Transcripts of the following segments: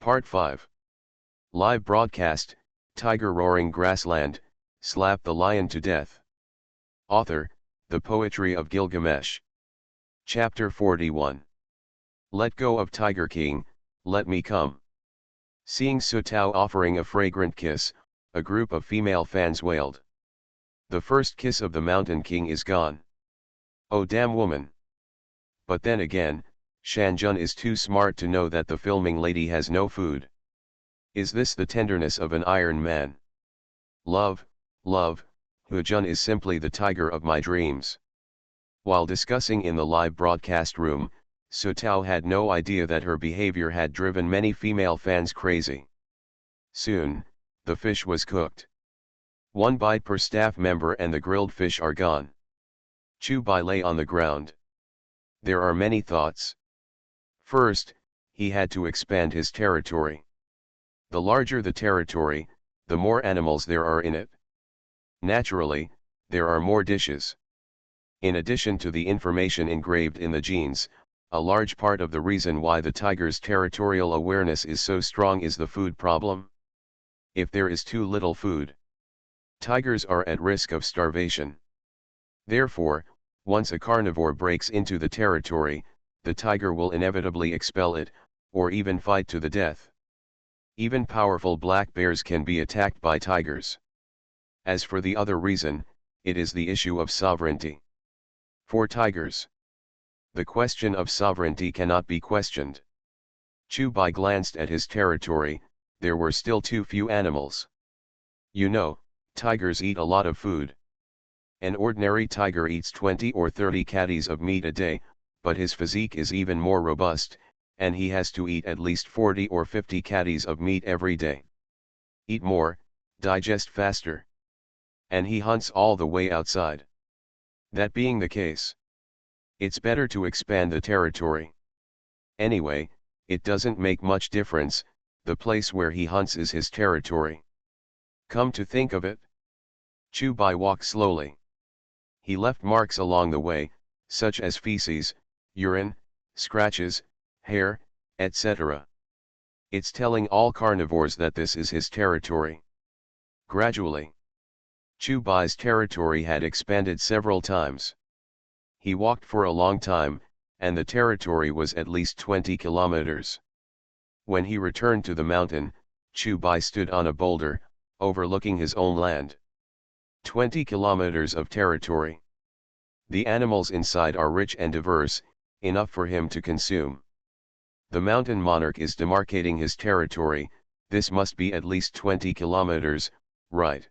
Part 5. Live broadcast, Tiger Roaring Grassland, Slap the Lion to Death. Author, The Poetry of Gilgamesh. Chapter 41. Let go of Tiger King, let me come. Seeing Sutao offering a fragrant kiss, a group of female fans wailed. The first kiss of the Mountain King is gone. Oh damn woman. But then again, Shanjun is too smart to know that the filming lady has no food. Is this the tenderness of an Iron Man? Love, Hujun is simply the tiger of my dreams. While discussing in the live broadcast room, Sutao had no idea that her behavior had driven many female fans crazy. Soon, the fish was cooked. One bite per staff member and the grilled fish are gone. Chu Bai lay on the ground. There are many thoughts. First, he had to expand his territory. The larger the territory, the more animals there are in it. Naturally, there are more dishes. In addition to the information engraved in the genes, a large part of the reason why the tiger's territorial awareness is so strong is the food problem. If there is too little food, tigers are at risk of starvation. Therefore, once a carnivore breaks into the territory, the tiger will inevitably expel it, or even fight to the death. Even powerful black bears can be attacked by tigers. As for the other reason, it is the issue of sovereignty. For tigers, the question of sovereignty cannot be questioned. Chu Bai glanced at his territory, there were still too few animals. You know, tigers eat a lot of food. An ordinary tiger eats 20 or 30 catties of meat a day, but his physique is even more robust, and he has to eat at least 40 or 50 catties of meat every day. Eat more, digest faster. And he hunts all the way outside. That being the case, it's better to expand the territory. Anyway, it doesn't make much difference, the place where he hunts is his territory. Come to think of it, Chu Bai walked slowly. He left marks along the way, such as feces, urine, scratches, hair, etc. It's telling all carnivores that this is his territory. Gradually, Chu Bai's territory had expanded several times. He walked for a long time, and the territory was at least 20 kilometers. When he returned to the mountain, Chu Bai stood on a boulder, overlooking his own land. 20 kilometers of territory. The animals inside are rich and diverse, enough for him to consume. The mountain monarch is demarcating his territory, this must be at least 20 kilometers, right?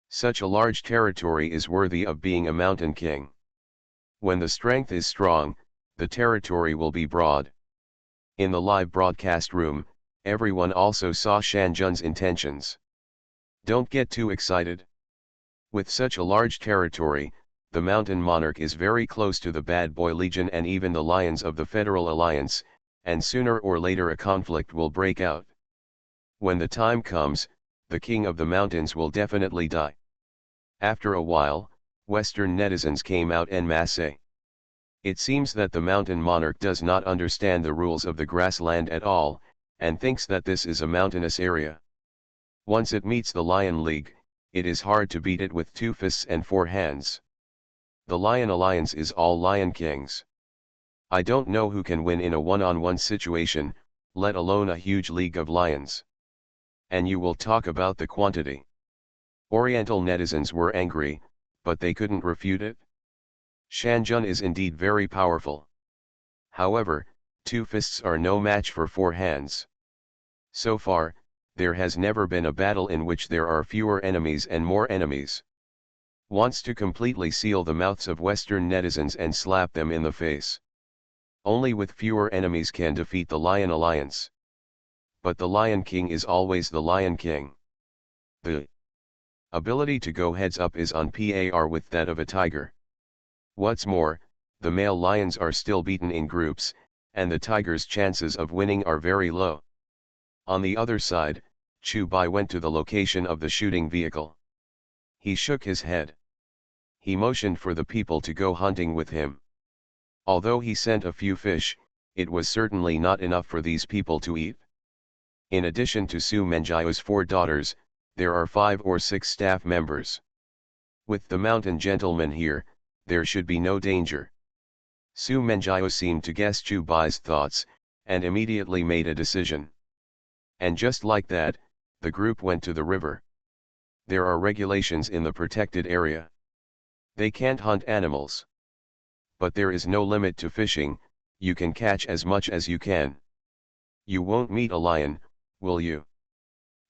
Such a large territory is worthy of being a mountain king. When the strength is strong, the territory will be broad. In the live broadcast room, everyone also saw Shanjun's intentions. Don't get too excited. With such a large territory, the mountain monarch is very close to the Bad Boy Legion and even the lions of the Federal Alliance, and sooner or later a conflict will break out. When the time comes, the king of the mountains will definitely die. After a while, Western netizens came out en masse. It seems that the mountain monarch does not understand the rules of the grassland at all, and thinks that this is a mountainous area. Once it meets the Lion League, it is hard to beat it with 2 fists and 4 hands. The Lion Alliance is all Lion Kings. I don't know who can win in a one-on-one situation, let alone a huge league of lions. And you will talk about the quantity. Oriental netizens were angry, but they couldn't refute it. Shanjun is indeed very powerful. However, 2 fists are no match for 4 hands. So far, there has never been a battle in which there are fewer enemies and more enemies. Wants to completely seal the mouths of Western netizens and slap them in the face. Only with fewer enemies can defeat the Lion Alliance. But the Lion King is always the Lion King. The ability to go heads up is on par with that of a tiger. What's more, the male lions are still beaten in groups, and the tiger's chances of winning are very low. On the other side, Chu Bai went to the location of the shooting vehicle. He shook his head. He motioned for the people to go hunting with him. Although he sent a few fish, it was certainly not enough for these people to eat. In addition to Su Menjiao's 4 daughters, there are 5 or 6 staff members. With the mountain gentleman here, there should be no danger. Su Menjiao seemed to guess Chu Bai's thoughts, and immediately made a decision. And just like that, the group went to the river. There are regulations in the protected area. They can't hunt animals. But there is no limit to fishing, you can catch as much as you can. You won't meet a lion, will you?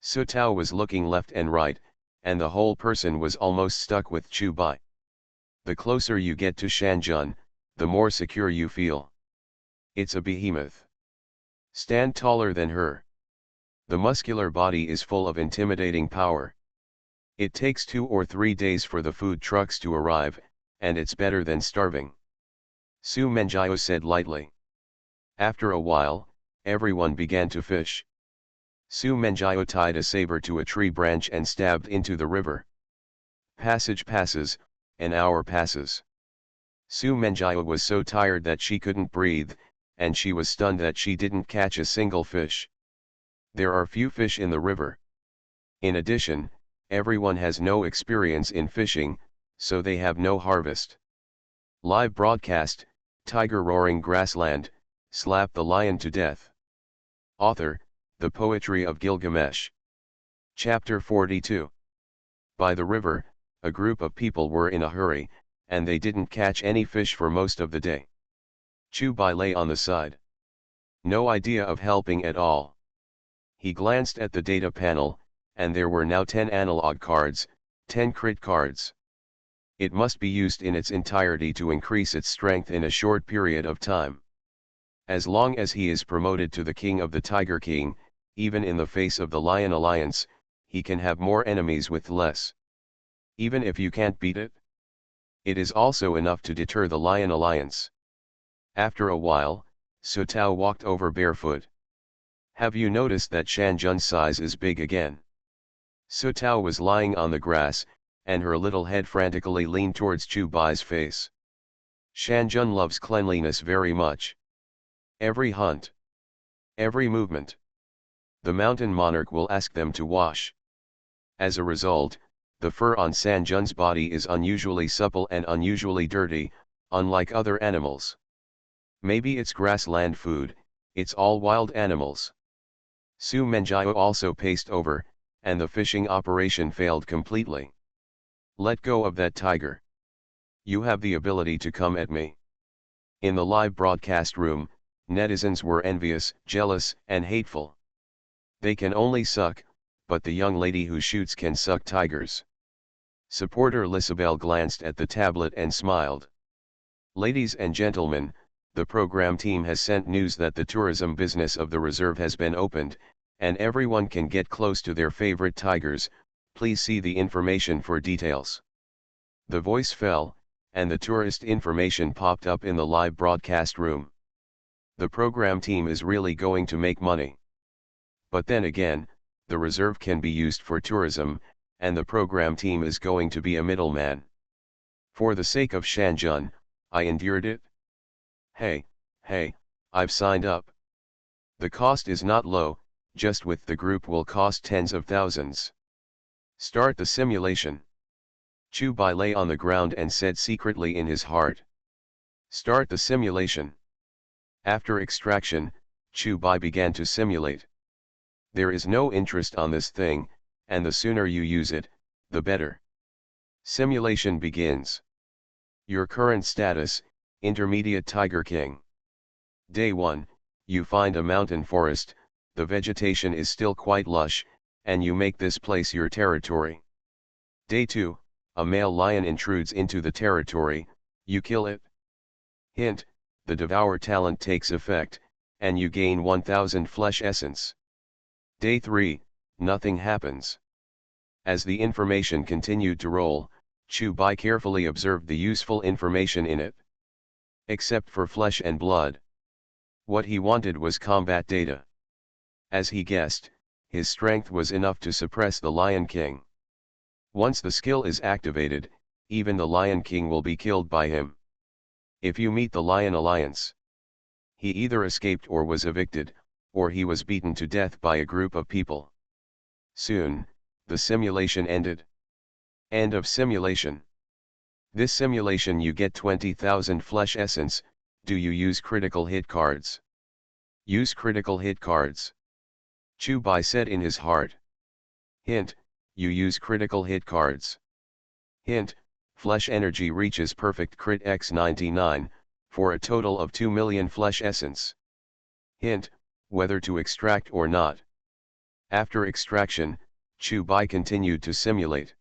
Su Tao was looking left and right, and the whole person was almost stuck with Chu Bai. The closer you get to Shanjun, the more secure you feel. It's a behemoth. Stand taller than her. The muscular body is full of intimidating power. It takes 2 or 3 days for the food trucks to arrive, and it's better than starving. Su Menjiao said lightly. After a while, everyone began to fish. Su Menjiao tied a saber to a tree branch and stabbed into the river. Passage passes, an hour passes. Su Menjiao was so tired that she couldn't breathe, and she was stunned that she didn't catch a single fish. There are few fish in the river. In addition, everyone has no experience in fishing, so they have no harvest. Live broadcast, Tiger Roaring Grassland, Slap the Lion to Death. Author, The Poetry of Gilgamesh. Chapter 42. By the river, a group of people were in a hurry, and they didn't catch any fish for most of the day. Chu Bai lay on the side. No idea of helping at all. He glanced at the data panel, and there were now 10 analog cards, 10 crit cards. It must be used in its entirety to increase its strength in a short period of time. As long as he is promoted to the King of the Tiger King, even in the face of the Lion Alliance, he can have more enemies with less. Even if you can't beat it, it is also enough to deter the Lion Alliance. After a while, Su Tao walked over barefoot. Have you noticed that Shanjun's size is big again? Su Tao was lying on the grass, and her little head frantically leaned towards Chu Bai's face. Shanjun loves cleanliness very much. Every hunt, every movement, the mountain monarch will ask them to wash. As a result, the fur on Shanjun's body is unusually supple and unusually dirty, unlike other animals. Maybe it's grassland food, it's all wild animals. Su Menjiao also paced over, and the fishing operation failed completely. Let go of that tiger. You have the ability to come at me. In the live broadcast room, netizens were envious, jealous, and hateful. They can only suck, but the young lady who shoots can suck tigers. Supporter Lisabelle glanced at the tablet and smiled. Ladies and gentlemen, the program team has sent news that the tourism business of the reserve has been opened, and everyone can get close to their favorite tigers. Please see the information for details. The voice fell, and the tourist information popped up in the live broadcast room. The program team is really going to make money. But then again, the reserve can be used for tourism, and the program team is going to be a middleman. For the sake of Shanjun, I endured it. Hey, I've signed up. The cost is not low, just with the group will cost tens of thousands. Start the simulation. Chu Bai lay on the ground and said secretly in his heart. Start the simulation. After extraction, Chu Bai began to simulate. There is no interest on this thing, and the sooner you use it, the better. Simulation begins. Your current status, Intermediate Tiger King. Day 1, you find a mountain forest, the vegetation is still quite lush, and you make this place your territory. Day 2, a male lion intrudes into the territory, you kill it. Hint, the Devour talent takes effect, and you gain 1000 flesh essence. Day 3, nothing happens. As the information continued to roll, Chu Bai carefully observed the useful information in it. Except for flesh and blood. What he wanted was combat data. As he guessed, his strength was enough to suppress the Lion King. Once the skill is activated, even the Lion King will be killed by him. If you meet the Lion Alliance, he either escaped or was evicted, or he was beaten to death by a group of people. Soon, the simulation ended. End of simulation. This simulation you get 20,000 flesh essence. Do you use critical hit cards? Use critical hit cards. Chubai said in his heart. Hint, you use critical hit cards. Hint, flesh energy reaches perfect crit x99, for a total of 2 million flesh essence. Hint, whether to extract or not. After extraction, Chubai continued to simulate.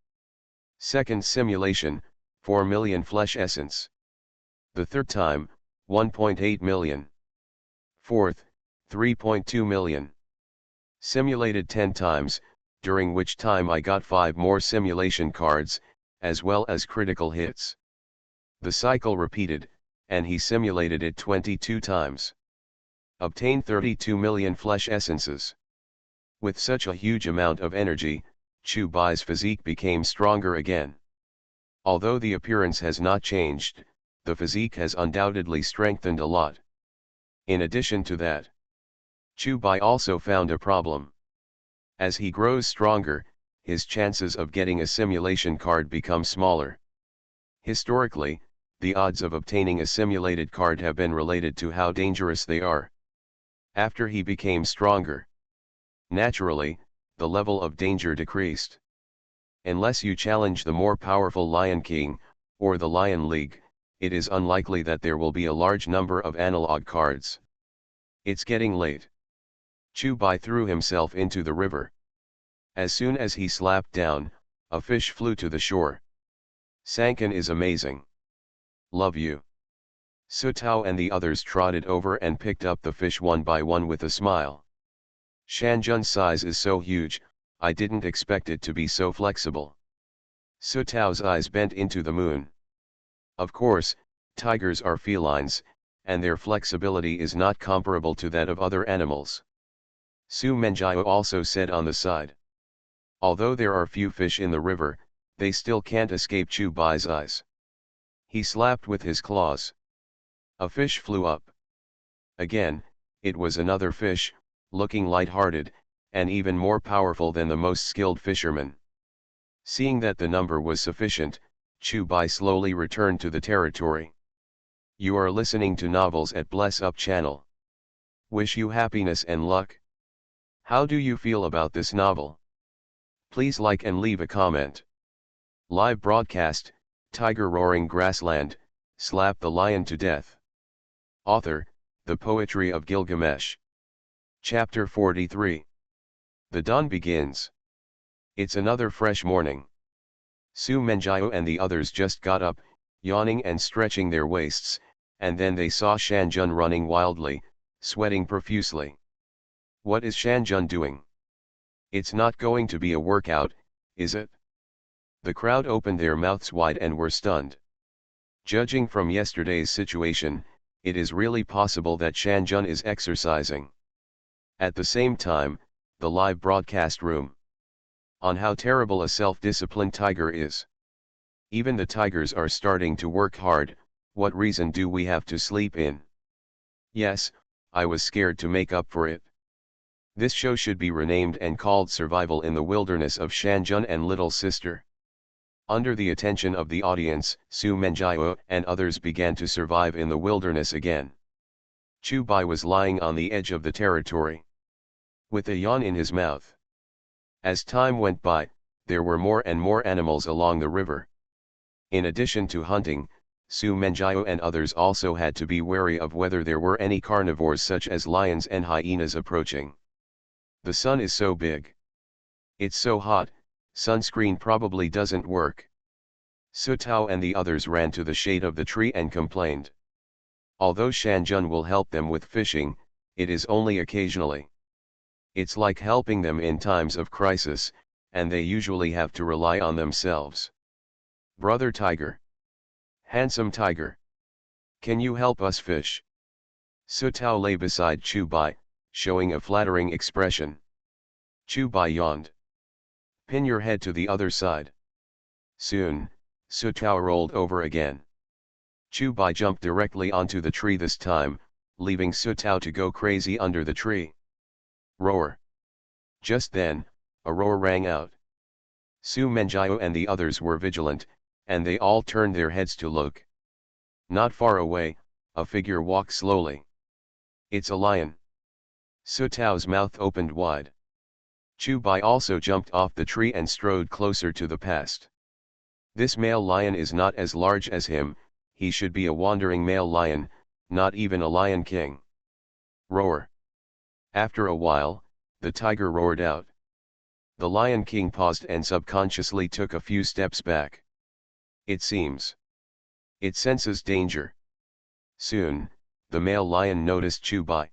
Second simulation, 4 million flesh essence. The third time, 1.8 million. Fourth, 3.2 million. Simulated 10 times, during which time I got 5 more simulation cards, as well as critical hits. The cycle repeated, and he simulated it 22 times. Obtained 32 million flesh essences. With such a huge amount of energy, Chubai's physique became stronger again. Although the appearance has not changed, the physique has undoubtedly strengthened a lot. In addition to that, Chubai also found a problem. As he grows stronger, his chances of getting a simulation card become smaller. Historically, the odds of obtaining a simulated card have been related to how dangerous they are. After he became stronger, naturally, the level of danger decreased. Unless you challenge the more powerful Lion King, or the Lion League, it is unlikely that there will be a large number of analog cards. It's getting late. Chubai threw himself into the river. As soon as he slapped down, a fish flew to the shore. Sankan is amazing. Love you. Sutao and the others trotted over and picked up the fish one by one with a smile. Shanjun's size is so huge, I didn't expect it to be so flexible. Sutao's eyes bent into the moon. Of course, tigers are felines, and their flexibility is not comparable to that of other animals. Su Menjiao also said on the side. Although there are few fish in the river, they still can't escape Chubai's eyes. He slapped with his claws. A fish flew up. Again, it was another fish, looking light-hearted, and even more powerful than the most skilled fisherman. Seeing that the number was sufficient, Chubai slowly returned to the territory. You are listening to novels at Bless Up channel. Wish you happiness and luck. How do you feel about this novel? Please like and leave a comment. Live broadcast, Tiger Roaring Grassland, Slap the Lion to Death. Author, The Poetry of Gilgamesh. Chapter 43. The dawn begins. It's another fresh morning. Su Menjiao and the others just got up, yawning and stretching their waists, and then they saw Shanjun running wildly, sweating profusely. What is Shanjun doing? It's not going to be a workout, is it? The crowd opened their mouths wide and were stunned. Judging from yesterday's situation, it is really possible that Shanjun is exercising. At the same time, the live broadcast room. On how terrible a self-disciplined tiger is. Even the tigers are starting to work hard. What reason do we have to sleep in? Yes, I was scared to make up for it. This show should be renamed and called Survival in the Wilderness of Shanjun and Little Sister. Under the attention of the audience, Su Menjiao and others began to survive in the wilderness again. Chubai was lying on the edge of the territory, with a yawn in his mouth. As time went by, there were more and more animals along the river. In addition to hunting, Su Menjiao and others also had to be wary of whether there were any carnivores such as lions and hyenas approaching. The sun is so big. It's so hot, sunscreen probably doesn't work. Sutao and the others ran to the shade of the tree and complained. Although Shanjun will help them with fishing, it is only occasionally. It's like helping them in times of crisis, and they usually have to rely on themselves. Brother Tiger. Handsome Tiger. Can you help us fish? Sutao lay beside Chubai, showing a flattering expression. Chubai yawned. Pin your head to the other side. Soon, Sutao rolled over again. Chubai jumped directly onto the tree this time, leaving Sutao to go crazy under the tree. Roar. Just then, a roar rang out. Su Menjiao and the others were vigilant, and they all turned their heads to look. Not far away, a figure walked slowly. It's a lion. Su Tao's mouth opened wide. Chu Bai also jumped off the tree and strode closer to the past. This male lion is not as large as him, he should be a wandering male lion, not even a lion king. Roar. After a while, the tiger roared out. The Lion King paused and subconsciously took a few steps back. It seems. It senses danger. Soon, the male lion noticed Chu Bai.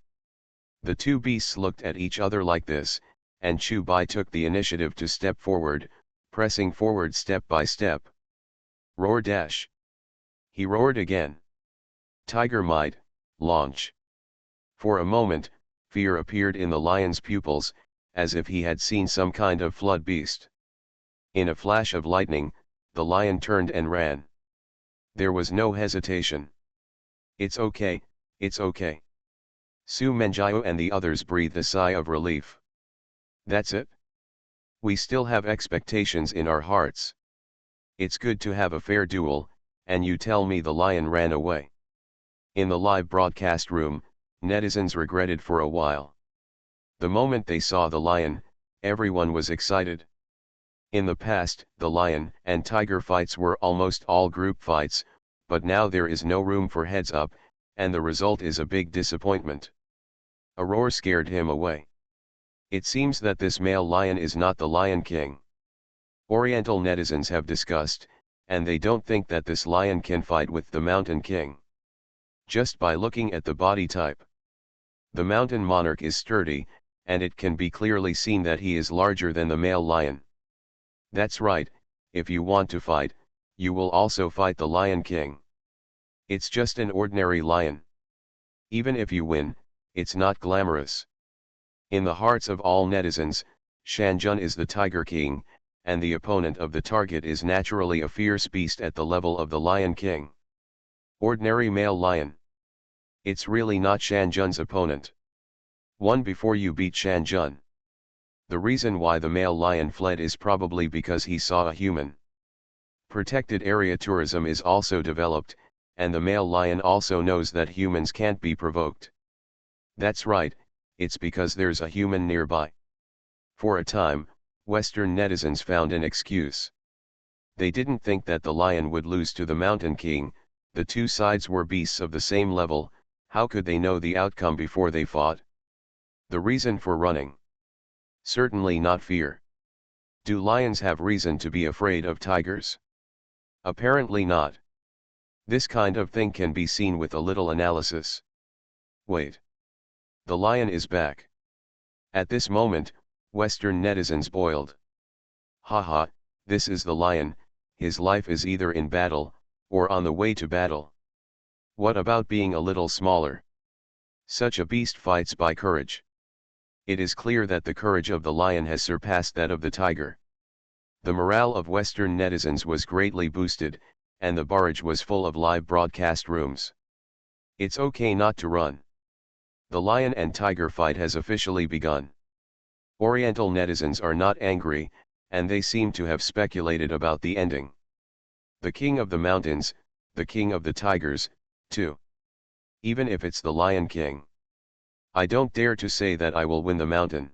The two beasts looked at each other like this, and Chu Bai took the initiative to step forward, pressing forward step by step. Roar dash. He roared again. Tiger might, launch. For a moment, fear appeared in the lion's pupils, as if he had seen some kind of flood beast. In a flash of lightning, the lion turned and ran. There was no hesitation. It's okay, it's okay. Su Menjiao and the others breathed a sigh of relief. That's it? We still have expectations in our hearts. It's good to have a fair duel, and you tell me the lion ran away. In the live broadcast room, netizens regretted for a while. The moment they saw the lion, everyone was excited. In the past, the lion and tiger fights were almost all group fights, but now there is no room for heads up, and the result is a big disappointment. A roar scared him away. It seems that this male lion is not the Lion King. Oriental netizens have discussed, and they don't think that this lion can fight with the Mountain King. Just by looking at the body type. The mountain monarch is sturdy, and it can be clearly seen that he is larger than the male lion. That's right, if you want to fight, you will also fight the Lion King. It's just an ordinary lion. Even if you win, it's not glamorous. In the hearts of all netizens, Shanjun is the Tiger King, and the opponent of the target is naturally a fierce beast at the level of the Lion King. Ordinary male lion. It's really not Shanjun's opponent. One before you beat Shanjun. The reason why the male lion fled is probably because he saw a human. Protected area tourism is also developed, and the male lion also knows that humans can't be provoked. That's right, it's because there's a human nearby. For a time, Western netizens found an excuse. They didn't think that the lion would lose to the Mountain King, the two sides were beasts of the same level, how could they know the outcome before they fought? The reason for running? Certainly not fear. Do lions have reason to be afraid of tigers? Apparently not. This kind of thing can be seen with a little analysis. Wait. The lion is back. At this moment, Western netizens boiled. Haha, this is the lion, his life is either in battle, or on the way to battle. What about being a little smaller? Such a beast fights by courage. It is clear that the courage of the lion has surpassed that of the tiger. The morale of Western netizens was greatly boosted, and the barrage was full of live broadcast rooms. It's okay not to run. The lion and tiger fight has officially begun. Oriental netizens are not angry, and they seem to have speculated about the ending. The king of the mountains, the king of the tigers, too. Even if it's the Lion King. I don't dare to say that I will win the mountain.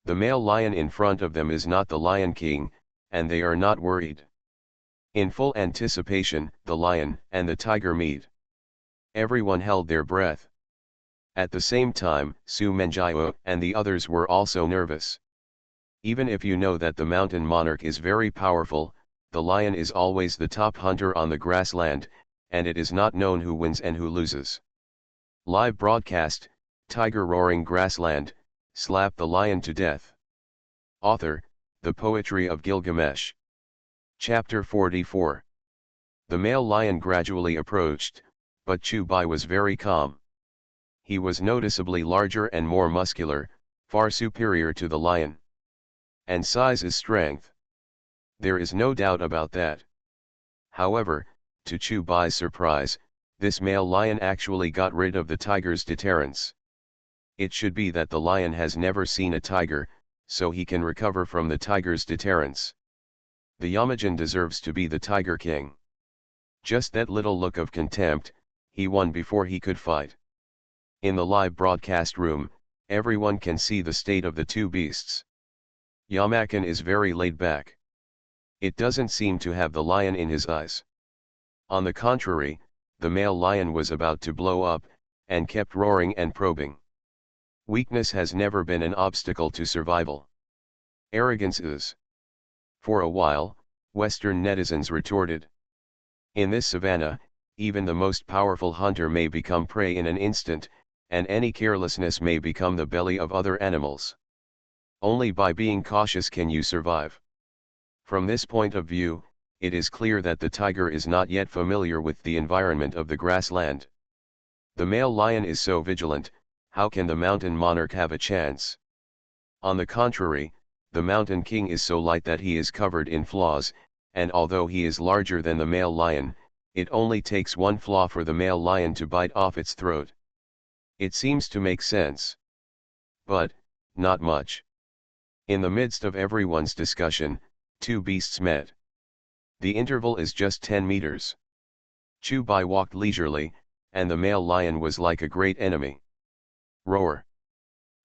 The male lion in front of them is not the Lion King, and they are not worried. In full anticipation, the lion and the tiger meet. Everyone held their breath. At the same time, Su Menjiao and the others were also nervous. Even if you know that the mountain monarch is very powerful, the lion is always the top hunter on the grassland, and it is not known who wins and who loses. Live broadcast, Tiger Roaring Grassland, slap the lion to death. Author, The Poetry of Gilgamesh. Chapter 44. The male lion gradually approached, but Chu Bai was very calm. He was noticeably larger and more muscular, far superior to the lion. And size is strength. There is no doubt about that. However, to Chu Bai's surprise, this male lion actually got rid of the tiger's deterrence. It should be that the lion has never seen a tiger, so he can recover from the tiger's deterrence. The Yamajan deserves to be the Tiger King. Just that little look of contempt, he won before he could fight. In the live broadcast room, everyone can see the state of the two beasts. Yamakan is very laid back. It doesn't seem to have the lion in his eyes. On the contrary, the male lion was about to blow up, and kept roaring and probing. Weakness has never been an obstacle to survival. Arrogance is. For a while, Western netizens retorted. In this savanna, even the most powerful hunter may become prey in an instant, and any carelessness may become the belly of other animals. Only by being cautious can you survive. From this point of view, it is clear that the tiger is not yet familiar with the environment of the grassland. The male lion is so vigilant, how can the mountain monarch have a chance? On the contrary, the mountain king is so light that he is covered in flaws, and although he is larger than the male lion, it only takes one flaw for the male lion to bite off its throat. It seems to make sense. But, not much. In the midst of everyone's discussion, two beasts met. The interval is just 10 meters. Chubai walked leisurely, and the male lion was like a great enemy. Roar!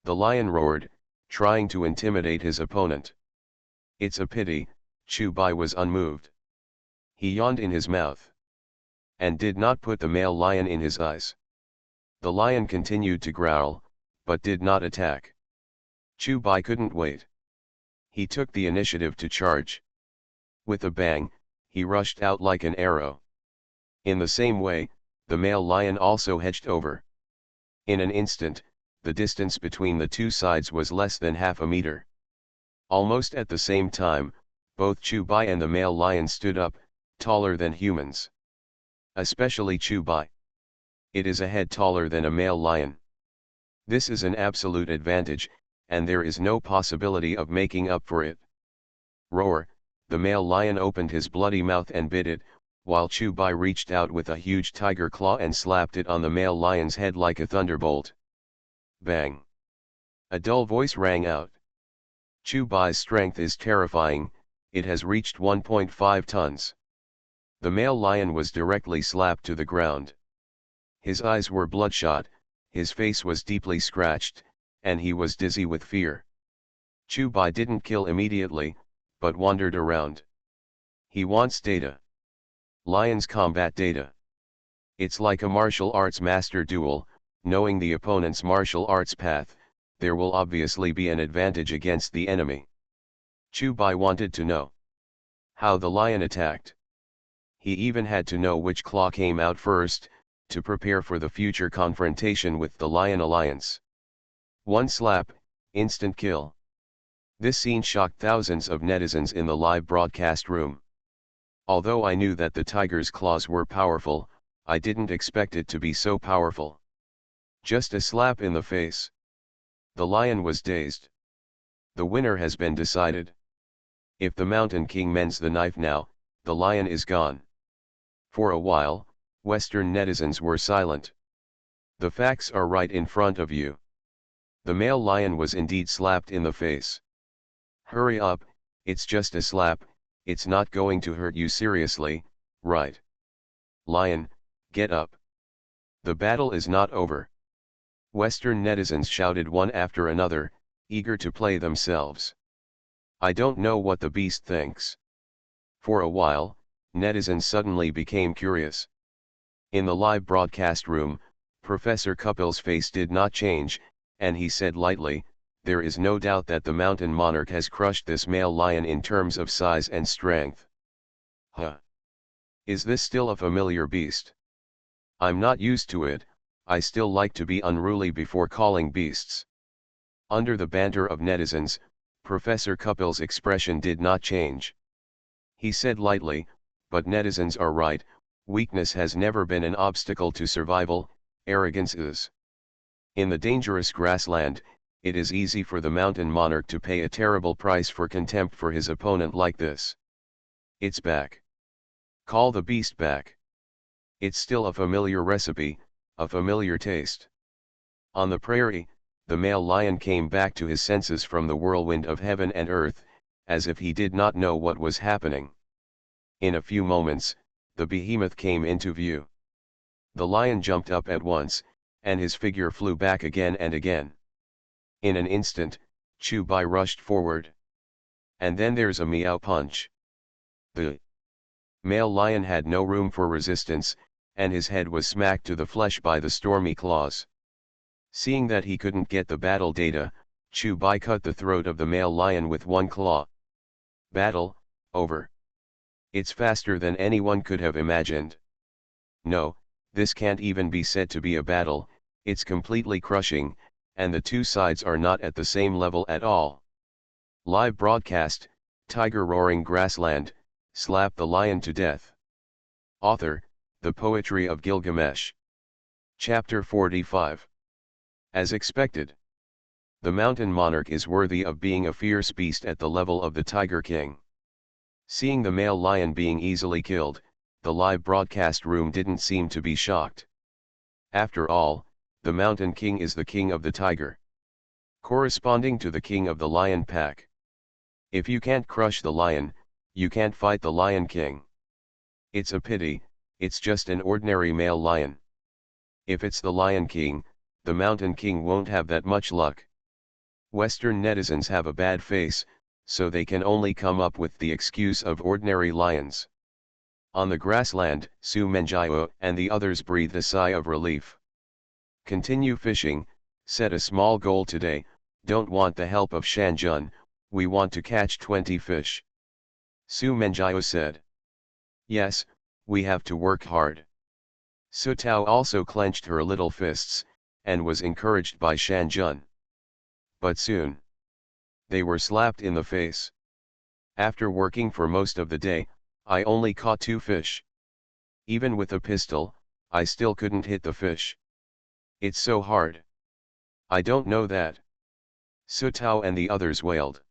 The lion roared, trying to intimidate his opponent. It's a pity, Chubai was unmoved. He yawned in his mouth. And did not put the male lion in his eyes. The lion continued to growl, but did not attack. Chubai couldn't wait. He took the initiative to charge. With a bang, he rushed out like an arrow. In the same way, the male lion also hedged over. In an instant, the distance between the two sides was less than half a meter. Almost at the same time, both Chubai and the male lion stood up, taller than humans. Especially Chubai. It is a head taller than a male lion. This is an absolute advantage, and there is no possibility of making up for it. Roar! The male lion opened his bloody mouth and bit it, while Chubai reached out with a huge tiger claw and slapped it on the male lion's head like a thunderbolt. Bang! A dull voice rang out. Chubai's strength is terrifying, it has reached 1.5 tons. The male lion was directly slapped to the ground. His eyes were bloodshot, his face was deeply scratched, and he was dizzy with fear. Chubai didn't kill immediately, but wandered around. He wants data. Lion's combat data. It's like a martial arts master duel, knowing the opponent's martial arts path, there will obviously be an advantage against the enemy. Chubai wanted to know how the lion attacked. He even had to know which claw came out first, to prepare for the future confrontation with the Lion Alliance. One slap, instant kill. This scene shocked thousands of netizens in the live broadcast room. Although I knew that the tiger's claws were powerful, I didn't expect it to be so powerful. Just a slap in the face. The lion was dazed. The winner has been decided. If the Mountain King mends the knife now, the lion is gone. For a while, Western netizens were silent. The facts are right in front of you. The male lion was indeed slapped in the face. Hurry up, it's just a slap, it's not going to hurt you seriously, right? Lion, get up. The battle is not over. Western netizens shouted one after another, eager to play themselves. I don't know what the beast thinks. For a while, netizens suddenly became curious. In the live broadcast room, Professor Kuppel's face did not change, and he said lightly, "There is no doubt that the mountain monarch has crushed this male lion in terms of size and strength." Huh? Is this still a familiar beast? I'm not used to it, I still like to be unruly before calling beasts. Under the banter of netizens, Professor Kuppel's expression did not change. He said lightly, "But netizens are right, weakness has never been an obstacle to survival, arrogance is. In the dangerous grassland, it is easy for the mountain monarch to pay a terrible price for contempt for his opponent like this. It's back. Call the beast back. It's still a familiar recipe, a familiar taste. On the prairie, the male lion came back to his senses from the whirlwind of heaven and earth, as if he did not know what was happening. In a few moments, the behemoth came into view. The lion jumped up at once, and his figure flew back again and again. In an instant, Chu-Bai rushed forward. And then there's a meow punch. The male lion had no room for resistance, and his head was smacked to the flesh by the stormy claws. Seeing that he couldn't get the battle data, Chu-Bai cut the throat of the male lion with one claw. Battle, over. It's faster than anyone could have imagined. No, this can't even be said to be a battle, it's completely crushing, and the two sides are not at the same level at all. Live broadcast, Tiger Roaring Grassland, slap the lion to death. Author, The Poetry of Gilgamesh. Chapter 45. As expected. The mountain monarch is worthy of being a fierce beast at the level of the Tiger King. Seeing the male lion being easily killed, the live broadcast room didn't seem to be shocked. After all, the mountain king is the king of the tiger, corresponding to the king of the lion pack. If you can't crush the lion, you can't fight the lion king. It's a pity, it's just an ordinary male lion. If it's the lion king, the mountain king won't have that much luck. Western netizens have a bad face, so they can only come up with the excuse of ordinary lions. On the grassland, Su Menjiao and the others breathed a sigh of relief. Continue fishing, set a small goal today, don't want the help of Shanjun, we want to catch 20 fish. Su Menjiao said. Yes, we have to work hard. Su Tao also clenched her little fists, and was encouraged by Shanjun. But soon, they were slapped in the face. After working for most of the day, I only caught 2 fish. Even with a pistol, I still couldn't hit the fish. It's so hard. I don't know that. Su Tao and the others wailed.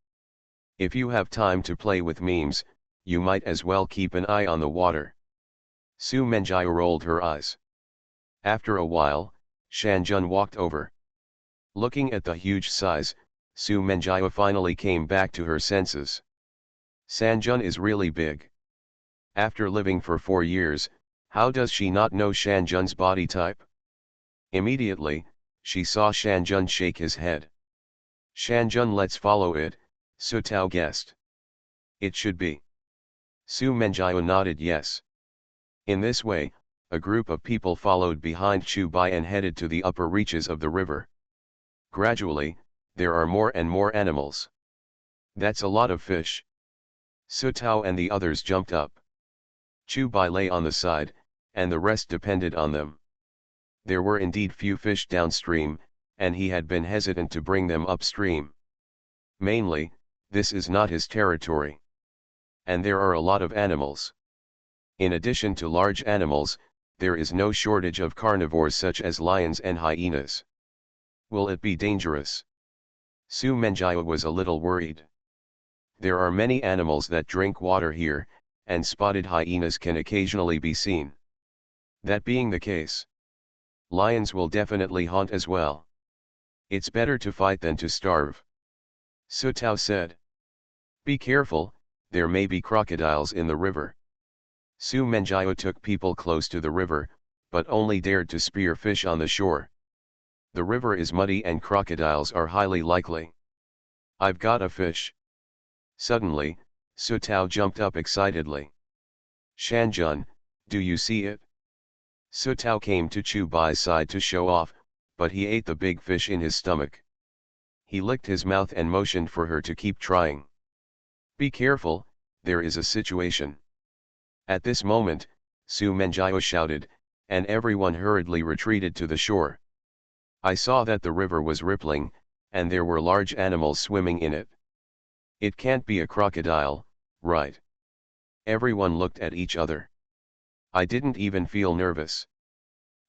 If you have time to play with memes, you might as well keep an eye on the water. Su Menjiao rolled her eyes. After a while, Shanjun walked over. Looking at the huge size, Su Menjiao finally came back to her senses. Shanjun is really big. After living for 4 years, how does she not know Shanjun's body type? Immediately, she saw Shanjun shake his head. Shanjun, let's follow it, Su Tao guessed. It should be. Su Menjiao nodded yes. In this way, a group of people followed behind Chu-Bai and headed to the upper reaches of the river. Gradually, there are more and more animals. That's a lot of fish. Su Tao and the others jumped up. Chu-Bai lay on the side, and the rest depended on them. There were indeed few fish downstream, and he had been hesitant to bring them upstream. Mainly, this is not his territory. And there are a lot of animals. In addition to large animals, there is no shortage of carnivores such as lions and hyenas. Will it be dangerous? Su Menjiao was a little worried. There are many animals that drink water here, and spotted hyenas can occasionally be seen. That being the case, lions will definitely haunt as well. It's better to fight than to starve. Su Tao said. Be careful, there may be crocodiles in the river. Su Menjiao took people close to the river, but only dared to spear fish on the shore. The river is muddy and crocodiles are highly likely. I've got a fish. Suddenly, Su Tao jumped up excitedly. Shanjun, do you see it? Su Tao came to Chu-Bai's side to show off, but he ate the big fish in his stomach. He licked his mouth and motioned for her to keep trying. Be careful, there is a situation. At this moment, Su Menjiao shouted, and everyone hurriedly retreated to the shore. I saw that the river was rippling, and there were large animals swimming in it. It can't be a crocodile, right? Everyone looked at each other. I didn't even feel nervous.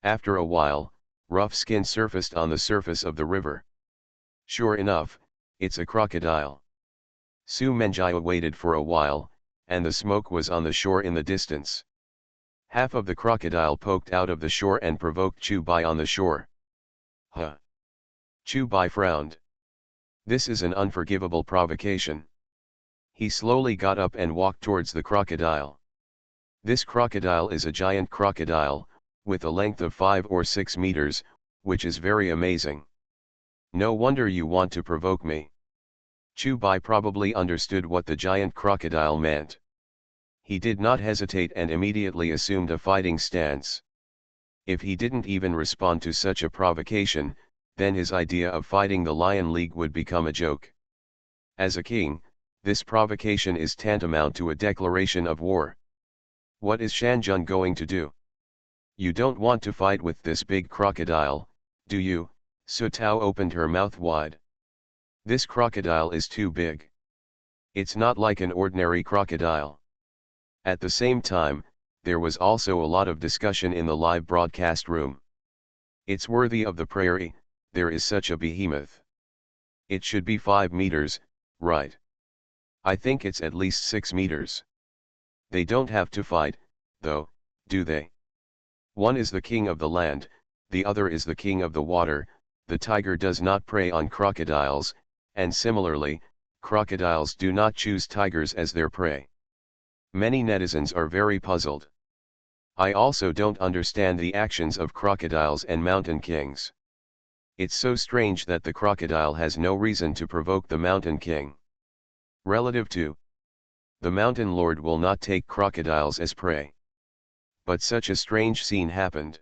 After a while, rough skin surfaced on the surface of the river. Sure enough, it's a crocodile. Su Menjiao waited for a while, and the smoke was on the shore in the distance. Half of the crocodile poked out of the shore and provoked Chu-Bai on the shore. Huh! Chubai frowned. This is an unforgivable provocation. He slowly got up and walked towards the crocodile. This crocodile is a giant crocodile, with a length of 5 or 6 meters, which is very amazing. No wonder you want to provoke me. Chubai probably understood what the giant crocodile meant. He did not hesitate and immediately assumed a fighting stance. If he didn't even respond to such a provocation, then his idea of fighting the Lion League would become a joke. As a king, this provocation is tantamount to a declaration of war. What is Shanjun going to do? You don't want to fight with this big crocodile, do you? Su Tao opened her mouth wide. This crocodile is too big. It's not like an ordinary crocodile. At the same time, there was also a lot of discussion in the live broadcast room. It's worthy of the prairie, there is such a behemoth. It should be 5 meters, right? I think it's at least 6 meters. They don't have to fight, though, do they? One is the king of the land, the other is the king of the water. The tiger does not prey on crocodiles, and similarly, crocodiles do not choose tigers as their prey. Many netizens are very puzzled. I also don't understand the actions of crocodiles and mountain kings. It's so strange that the crocodile has no reason to provoke the mountain king. Relative to the mountain lord will not take crocodiles as prey. But such a strange scene happened.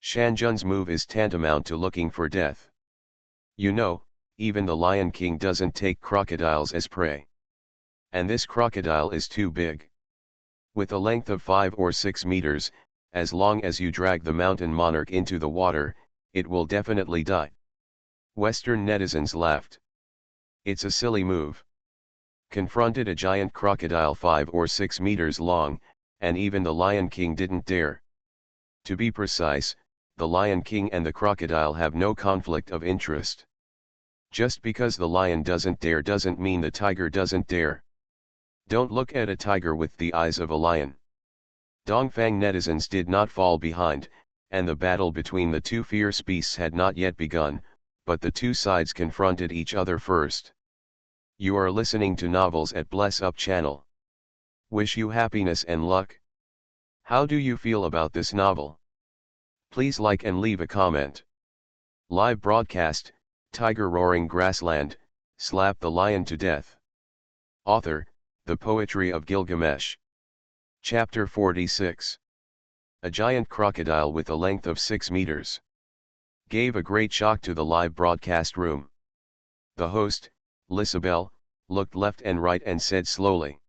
Shanjun's move is tantamount to looking for death. You know, even the Lion King doesn't take crocodiles as prey. And this crocodile is too big. With a length of 5 or 6 meters, as long as you drag the mountain monarch into the water, it will definitely die. Western netizens laughed. It's a silly move. Confronted a giant crocodile 5 or 6 meters long, and even the Lion King didn't dare. To be precise, the Lion King and the crocodile have no conflict of interest. Just because the lion doesn't dare doesn't mean the tiger doesn't dare. Don't look at a tiger with the eyes of a lion. Dongfang netizens did not fall behind, and the battle between the two fierce beasts had not yet begun, but the two sides confronted each other first. You are listening to Novels at Bless Up channel. Wish you happiness and luck. How do you feel about this novel? Please like and leave a comment. Live broadcast, Tiger Roaring Grassland, Slap the Lion to Death. Author, The Poetry of Gilgamesh. Chapter 46. A giant crocodile with a length of 6 meters gave a great shock to the live broadcast room. The host, Lisabel, looked left and right and said slowly,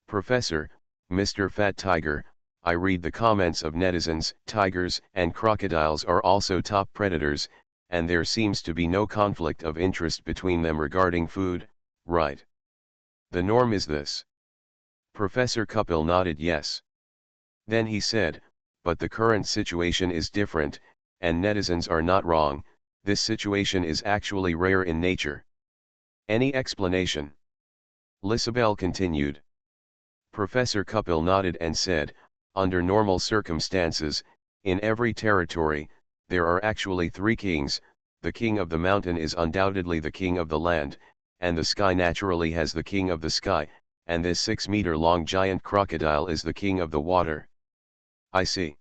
"Professor, Mr. Fat Tiger, I read the comments of netizens. Tigers and crocodiles are also top predators, and there seems to be no conflict of interest between them regarding food, right? The norm is this." Professor Kapil nodded yes. Then he said, "But the current situation is different, and netizens are not wrong, this situation is actually rare in nature. Any explanation?" Lisabel continued. Professor Kapil nodded and said, "Under normal circumstances, in every territory, there are actually 3 kings. The king of the mountain is undoubtedly the king of the land, and the sky naturally has the king of the sky, and this 6-meter-long giant crocodile is the king of the water." "I see.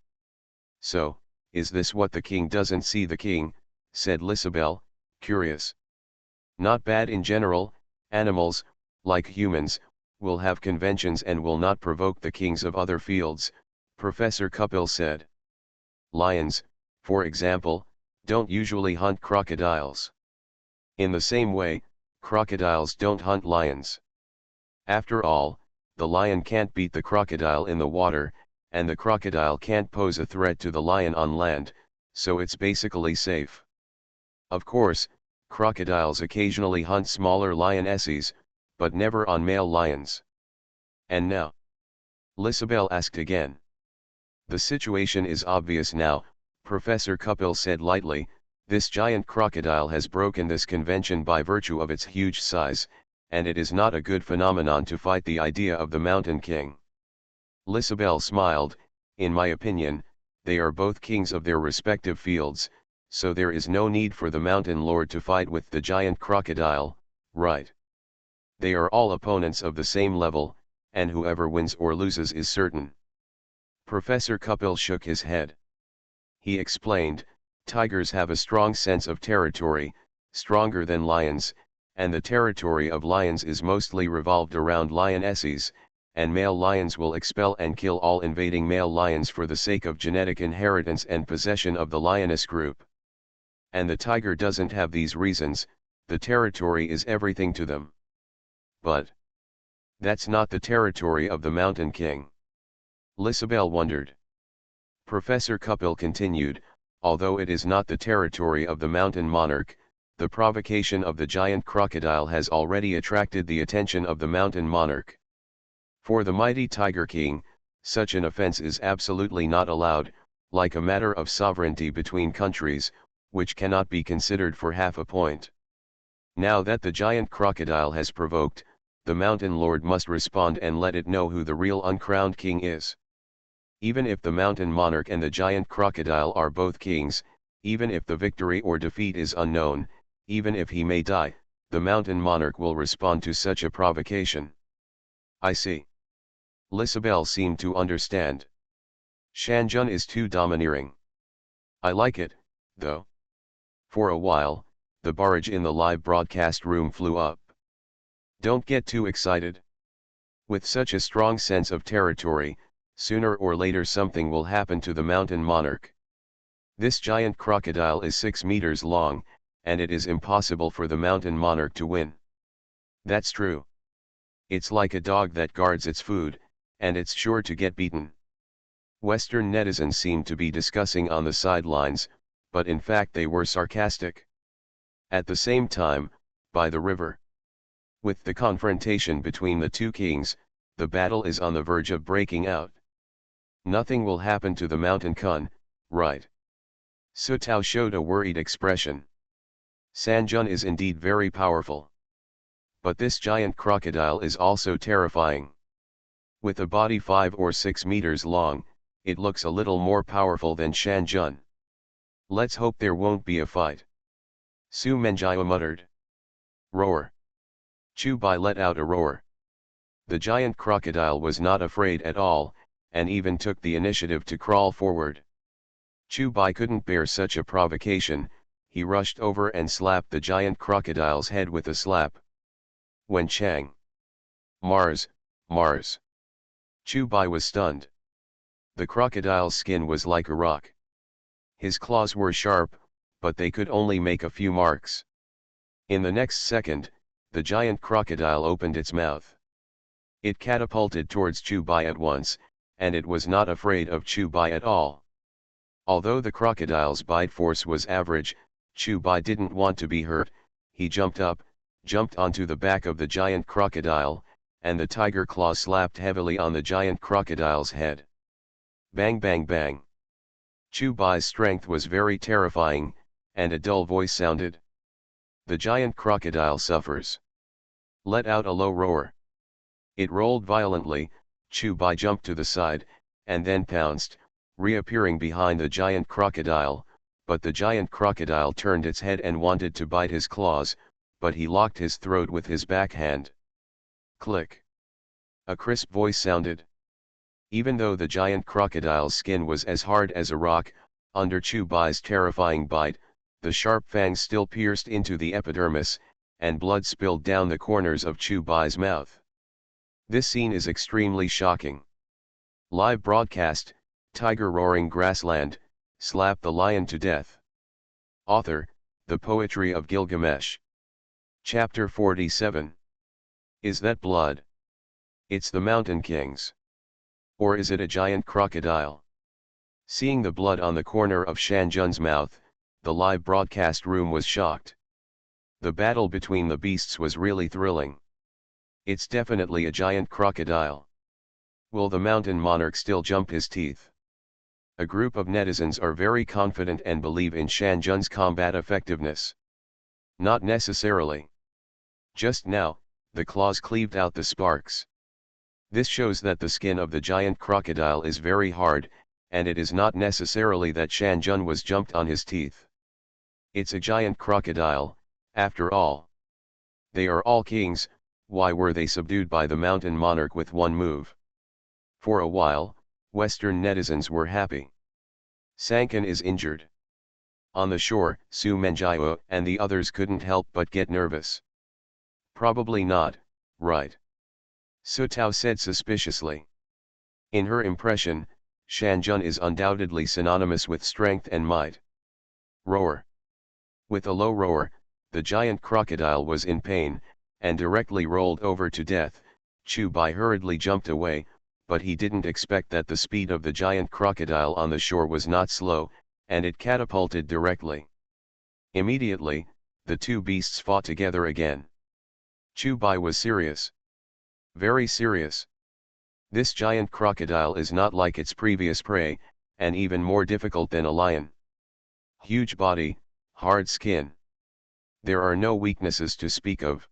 So, is this what the king doesn't see?" "The king," said Lisabel, curious. "Not bad in general. Animals, like humans, will have conventions and will not provoke the kings of other fields," Professor Kapil said. "Lions, for example, don't usually hunt crocodiles. In the same way, crocodiles don't hunt lions. After all, the lion can't beat the crocodile in the water, and the crocodile can't pose a threat to the lion on land, so it's basically safe. Of course, crocodiles occasionally hunt smaller lionesses, but never on male lions." "And now?" Lisabel asked again. "The situation is obvious now," Professor Kapil said lightly. "This giant crocodile has broken this convention by virtue of its huge size, and it is not a good phenomenon to fight the idea of the mountain king." Lisabel smiled. "In my opinion, they are both kings of their respective fields, so there is no need for the mountain lord to fight with the giant crocodile, right? They are all opponents of the same level, and whoever wins or loses is certain. Professor Kapil shook his head. He explained, tigers have a strong sense of territory, stronger than lions, and the territory of lions is mostly revolved around lionesses, and male lions will expel and kill all invading male lions for the sake of genetic inheritance and possession of the lioness group. And the tiger doesn't have these reasons, the territory is everything to them. But that's not the territory of the mountain king. Lisabelle wondered. Professor Kapil continued, although it is not the territory of the mountain monarch, the provocation of the giant crocodile has already attracted the attention of the mountain monarch. For the mighty Tiger King, such an offense is absolutely not allowed, like a matter of sovereignty between countries, which cannot be considered for half a point. Now that the giant crocodile has provoked, the mountain lord must respond and let it know who the real uncrowned king is. Even if the mountain monarch and the giant crocodile are both kings, even if the victory or defeat is unknown, even if he may die, the mountain monarch will respond to such a provocation. I see. Lisabelle seemed to understand. Shanjun is too domineering. I like it, though. For a while, the barrage in the live broadcast room flew up. Don't get too excited. With such a strong sense of territory, sooner or later something will happen to the mountain monarch. This giant crocodile is 6 meters long, and it is impossible for the mountain monarch to win. That's true. It's like a dog that guards its food, and it's sure to get beaten. Western netizens seemed to be discussing on the sidelines, but in fact they were sarcastic. At the same time, by the river, with the confrontation between the two kings, the battle is on the verge of breaking out. Nothing will happen to the mountain kun, right? Sutao showed a worried expression. Sanjun is indeed very powerful. But this giant crocodile is also terrifying. With a body 5 or 6 meters long, it looks a little more powerful than Shanjun. Let's hope there won't be a fight. Su Menjia muttered. Roar. Chu Bai let out a roar. The giant crocodile was not afraid at all, and even took the initiative to crawl forward. Chu Bai couldn't bear such a provocation, he rushed over and slapped the giant crocodile's head with a slap. Wen Chang. Mars, Mars. Chu Bai was stunned. The crocodile's skin was like a rock. His claws were sharp, but they could only make a few marks. In the next second, the giant crocodile opened its mouth. It catapulted towards Chu Bai at once, and it was not afraid of Chu Bai at all. Although the crocodile's bite force was average, Chu Bai didn't want to be hurt. He jumped onto the back of the giant crocodile, and the tiger claw slapped heavily on the giant crocodile's head. Bang bang bang. Chu Bai's strength was very terrifying, and a dull voice sounded. The giant crocodile suffers. Let out a low roar. It rolled violently. Chu Bai jumped to the side, and then pounced, reappearing behind the giant crocodile, but the giant crocodile turned its head and wanted to bite his claws, but he locked his throat with his backhand. Click. A crisp voice sounded. Even though the giant crocodile's skin was as hard as a rock, under Chu Bai's terrifying bite, the sharp fangs still pierced into the epidermis, and blood spilled down the corners of Chu Bai's mouth. This scene is extremely shocking. Live broadcast, Tiger Roaring Grassland, slap the lion to death. Author, The Poetry of Gilgamesh. Chapter 47. Is that blood? It's the Mountain Kings. Or is it a giant crocodile? Seeing the blood on the corner of Shanjun's mouth, the live broadcast room was shocked. The battle between the beasts was really thrilling. It's definitely a giant crocodile. Will the mountain monarch still jump his teeth? A group of netizens are very confident and believe in Shanjun's combat effectiveness. Not necessarily. Just now, the claws cleaved out the sparks. This shows that the skin of the giant crocodile is very hard, and it is not necessarily that Shanjun was jumped on his teeth. It's a giant crocodile, after all. They are all kings, why were they subdued by the mountain monarch with one move? For a while, Western netizens were happy. Sankan is injured. On the shore, Su Menjiao and the others couldn't help but get nervous. Probably not, right? Su Tao said suspiciously. In her impression, Shanjun is undoubtedly synonymous with strength and might. Roar. With a low roar, the giant crocodile was in pain, and directly rolled over to death. Chu Bai hurriedly jumped away, but he didn't expect that the speed of the giant crocodile on the shore was not slow, and it catapulted directly. Immediately, the two beasts fought together again. Chu Bai was serious. Very serious. This giant crocodile is not like its previous prey, and even more difficult than a lion. Huge body, hard skin. There are no weaknesses to speak of.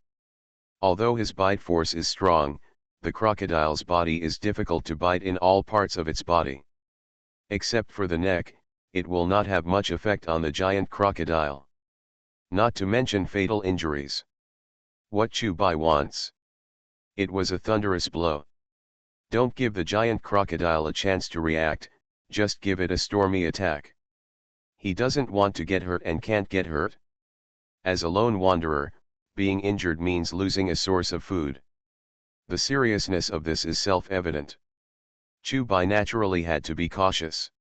Although his bite force is strong, the crocodile's body is difficult to bite in all parts of its body. Except for the neck, it will not have much effect on the giant crocodile. Not to mention fatal injuries. What Chu Bai wants. It was a thunderous blow. Don't give the giant crocodile a chance to react, just give it a stormy attack. He doesn't want to get hurt and can't get hurt. As a lone wanderer, being injured means losing a source of food. The seriousness of this is self-evident. Chu Bai naturally had to be cautious.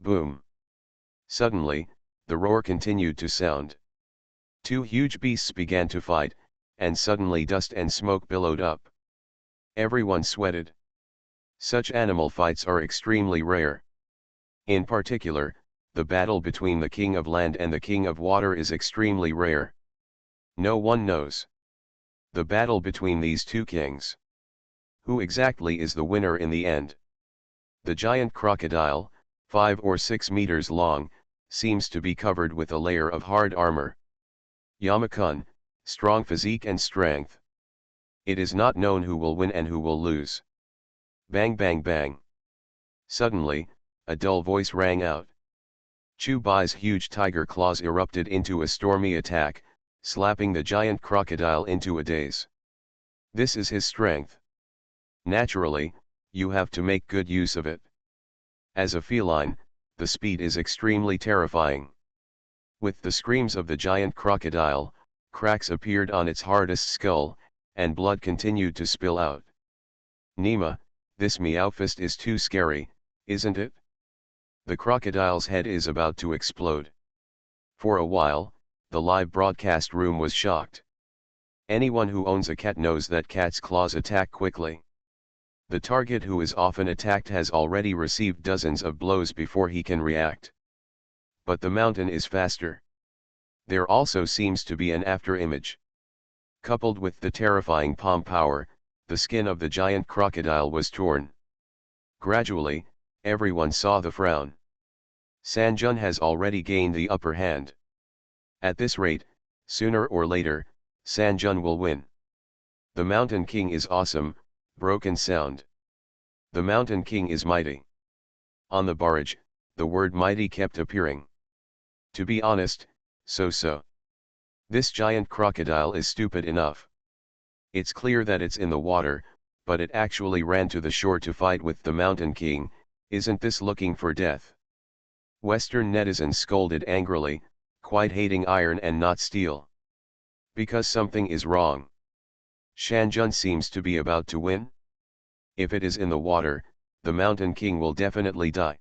Boom. Suddenly, the roar continued to sound. Two huge beasts began to fight, and suddenly dust and smoke billowed up. Everyone sweated. Such animal fights are extremely rare. In particular, the battle between the King of Land and the King of Water is extremely rare. No one knows the battle between these two kings. Who exactly is the winner in the end? The giant crocodile, 5 or 6 meters long, seems to be covered with a layer of hard armor. Yamakun, strong physique and strength. It is not known who will win and who will lose. Bang bang bang. Suddenly, a dull voice rang out. Chu Bai's huge tiger claws erupted into a stormy attack, slapping the giant crocodile into a daze. This is his strength. Naturally, you have to make good use of it. As a feline, the speed is extremely terrifying. With the screams of the giant crocodile, cracks appeared on its hardest skull, and blood continued to spill out. Nima, this Meowfist is too scary, isn't it? The crocodile's head is about to explode. For a while, the live broadcast room was shocked. Anyone who owns a cat knows that cats' claws attack quickly. The target who is often attacked has already received dozens of blows before he can react. But the mountain is faster. There also seems to be an after-image. Coupled with the terrifying palm power, the skin of the giant crocodile was torn. Gradually, everyone saw the frown. Sanjun has already gained the upper hand. At this rate, sooner or later, Sanjun will win. The Mountain King is awesome, broken sound. The Mountain King is mighty. On the barrage, the word mighty kept appearing. To be honest, so. This giant crocodile is stupid enough. It's clear that it's in the water, but it actually ran to the shore to fight with the Mountain King. Isn't this looking for death? Western netizens scolded angrily, quite hating iron and not steel. Because something is wrong. Shanjun seems to be about to win. If it is in the water, the Mountain King will definitely die.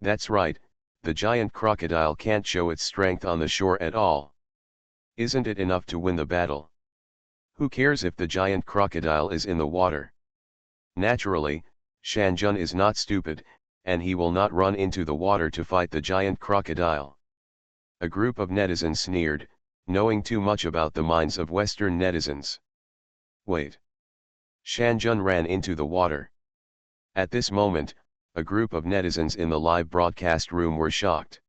That's right, the giant crocodile can't show its strength on the shore at all. Isn't it enough to win the battle? Who cares if the giant crocodile is in the water? Naturally, Shanjun is not stupid, and he will not run into the water to fight the giant crocodile. A group of netizens sneered, knowing too much about the minds of Western netizens. Wait. Shanjun ran into the water. At this moment, a group of netizens in the live broadcast room were shocked.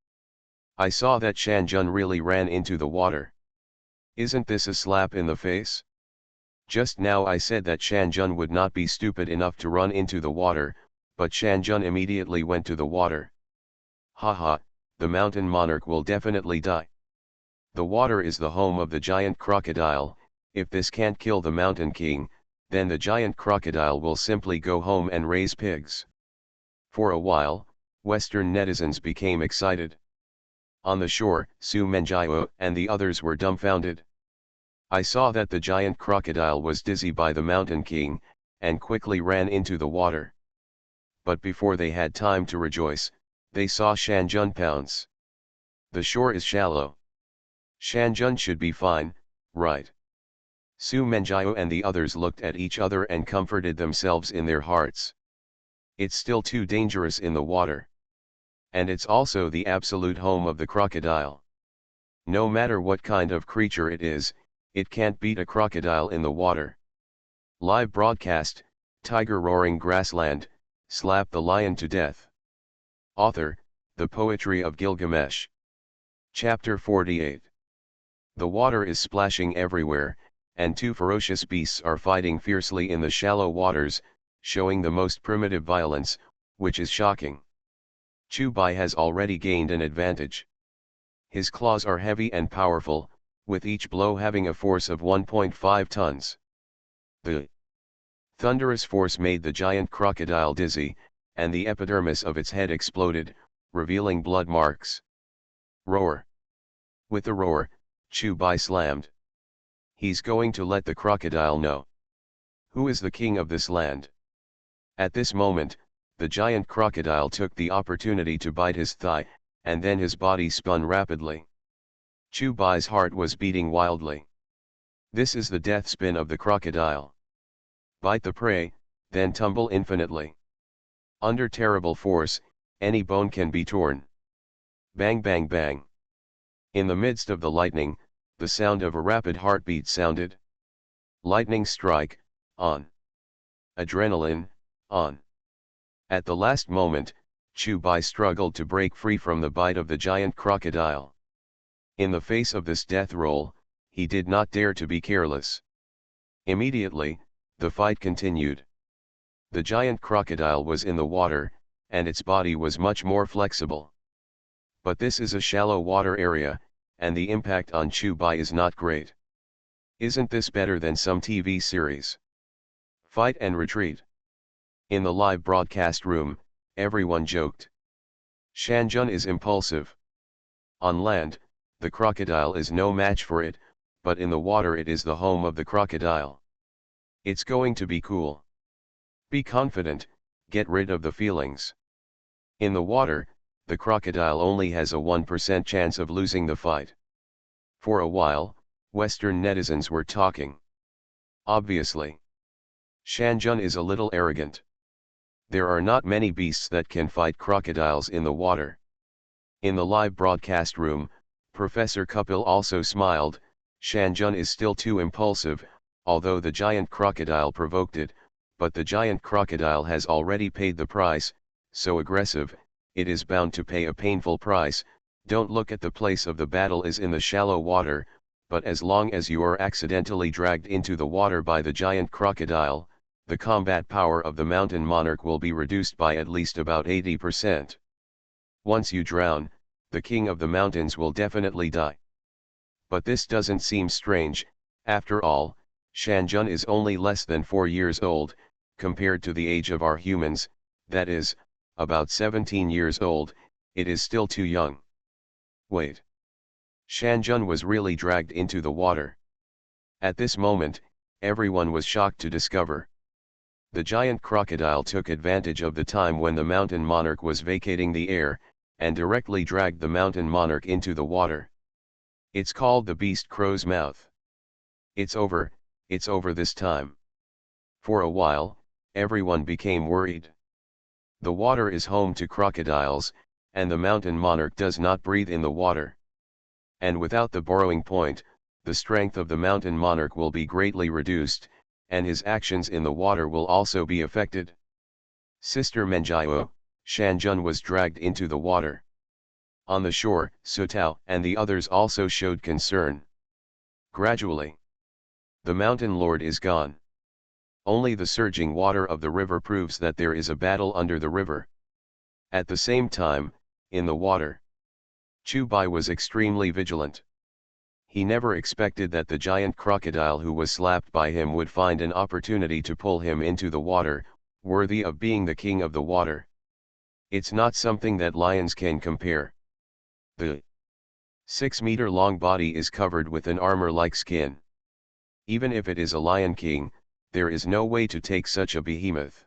I saw that Shanjun really ran into the water. Isn't this a slap in the face? Just now I said that Shanjun would not be stupid enough to run into the water, but Shanjun immediately went to the water. Haha, the mountain monarch will definitely die. The water is the home of the giant crocodile. If this can't kill the Mountain King, then the giant crocodile will simply go home and raise pigs. For a while, Western netizens became excited. On the shore, Su Menjiao and the others were dumbfounded. I saw that the giant crocodile was dizzy by the Mountain King, and quickly ran into the water. But before they had time to rejoice, they saw Shanjun pounce. The shore is shallow. Shanjun should be fine, right? Su Menjiao and the others looked at each other and comforted themselves in their hearts. It's still too dangerous in the water. And it's also the absolute home of the crocodile. No matter what kind of creature it is, it can't beat a crocodile in the water. Live broadcast, Tiger Roaring Grassland, Slap the Lion to Death. Author, The Poetry of Gilgamesh. Chapter 48. The water is splashing everywhere, and two ferocious beasts are fighting fiercely in the shallow waters, showing the most primitive violence, which is shocking. Chubai has already gained an advantage. His claws are heavy and powerful, with each blow having a force of 1.5 tons. The thunderous force made the giant crocodile dizzy, and the epidermis of its head exploded, revealing blood marks. Roar! With a roar, Chubai slammed. He's going to let the crocodile know. Who is the king of this land? At this moment, the giant crocodile took the opportunity to bite his thigh, and then his body spun rapidly. Chubai's heart was beating wildly. This is the death spin of the crocodile. Bite the prey, then tumble infinitely. Under terrible force, any bone can be torn. Bang bang bang. In the midst of the lightning, the sound of a rapid heartbeat sounded. Lightning strike, on. Adrenaline, on. At the last moment, Chubai struggled to break free from the bite of the giant crocodile. In the face of this death roll, he did not dare to be careless. Immediately, the fight continued. The giant crocodile was in the water, and its body was much more flexible. But this is a shallow water area, and the impact on Chubai is not great. Isn't this better than some TV series? Fight and retreat. In the live broadcast room, everyone joked. Shanjun is impulsive. On land, the crocodile is no match for it, but in the water it is the home of the crocodile. It's going to be cool. Be confident, get rid of the feelings. In the water, the crocodile only has a 1% chance of losing the fight. For a while, Western netizens were talking. Obviously, Shanjun is a little arrogant. There are not many beasts that can fight crocodiles in the water. In the live broadcast room, Professor Kupil also smiled. Shanjun is still too impulsive, although the giant crocodile provoked it, but the giant crocodile has already paid the price. So aggressive, it is bound to pay a painful price. Don't look at the place of the battle is in the shallow water, but as long as you are accidentally dragged into the water by the giant crocodile, the combat power of the mountain monarch will be reduced by at least about 80%. Once you drown, the king of the mountains will definitely die. But this doesn't seem strange. After all, Shanjun is only less than 4 years old, compared to the age of our humans, that is, about 17 years old. It is still too young. Wait. Shanjun was really dragged into the water. At this moment, everyone was shocked to discover. The giant crocodile took advantage of the time when the mountain monarch was vacating the air, and directly dragged the mountain monarch into the water. It's called the beast crow's mouth. It's over this time. For a while, everyone became worried. The water is home to crocodiles, and the mountain monarch does not breathe in the water. And without the borrowing point, the strength of the mountain monarch will be greatly reduced, and his actions in the water will also be affected. Sister Menjiao, Shanjun was dragged into the water. On the shore, Sutao and the others also showed concern. Gradually, the mountain lord is gone. Only the surging water of the river proves that there is a battle under the river. At the same time, in the water, Chubai was extremely vigilant. he never expected that the giant crocodile who was slapped by him would find an opportunity to pull him into the water, worthy of being the king of the water. It's not something that lions can compare. The 6-meter-long body is covered with an armor-like skin. Even if it is a lion king, there is no way to take such a behemoth.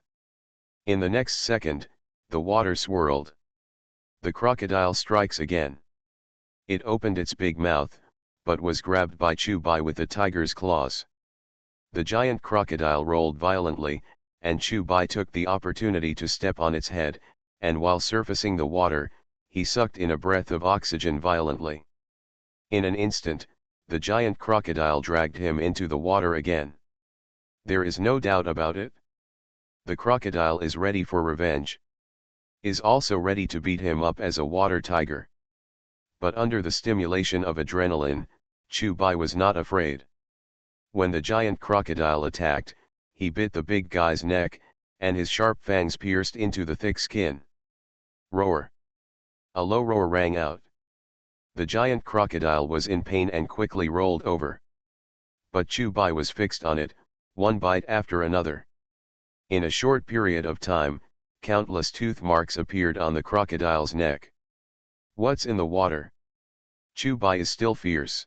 In the next second, the water swirled. The crocodile strikes again. It opened its big mouth, but was grabbed by Chu-Bai with the tiger's claws. The giant crocodile rolled violently, and Chu-Bai took the opportunity to step on its head, and while surfacing the water, he sucked in a breath of oxygen violently. In an instant, the giant crocodile dragged him into the water again. There is no doubt about it. The crocodile is ready for revenge. Is also ready to beat him up as a water tiger. But under the stimulation of adrenaline, Chu-Bai was not afraid. When the giant crocodile attacked, he bit the big guy's neck, and his sharp fangs pierced into the thick skin. Roar! A low roar rang out. The giant crocodile was in pain and quickly rolled over. But Chu-Bai was fixed on it, one bite after another. In a short period of time, countless tooth marks appeared on the crocodile's neck. What's in the water? Chu-Bai is still fierce.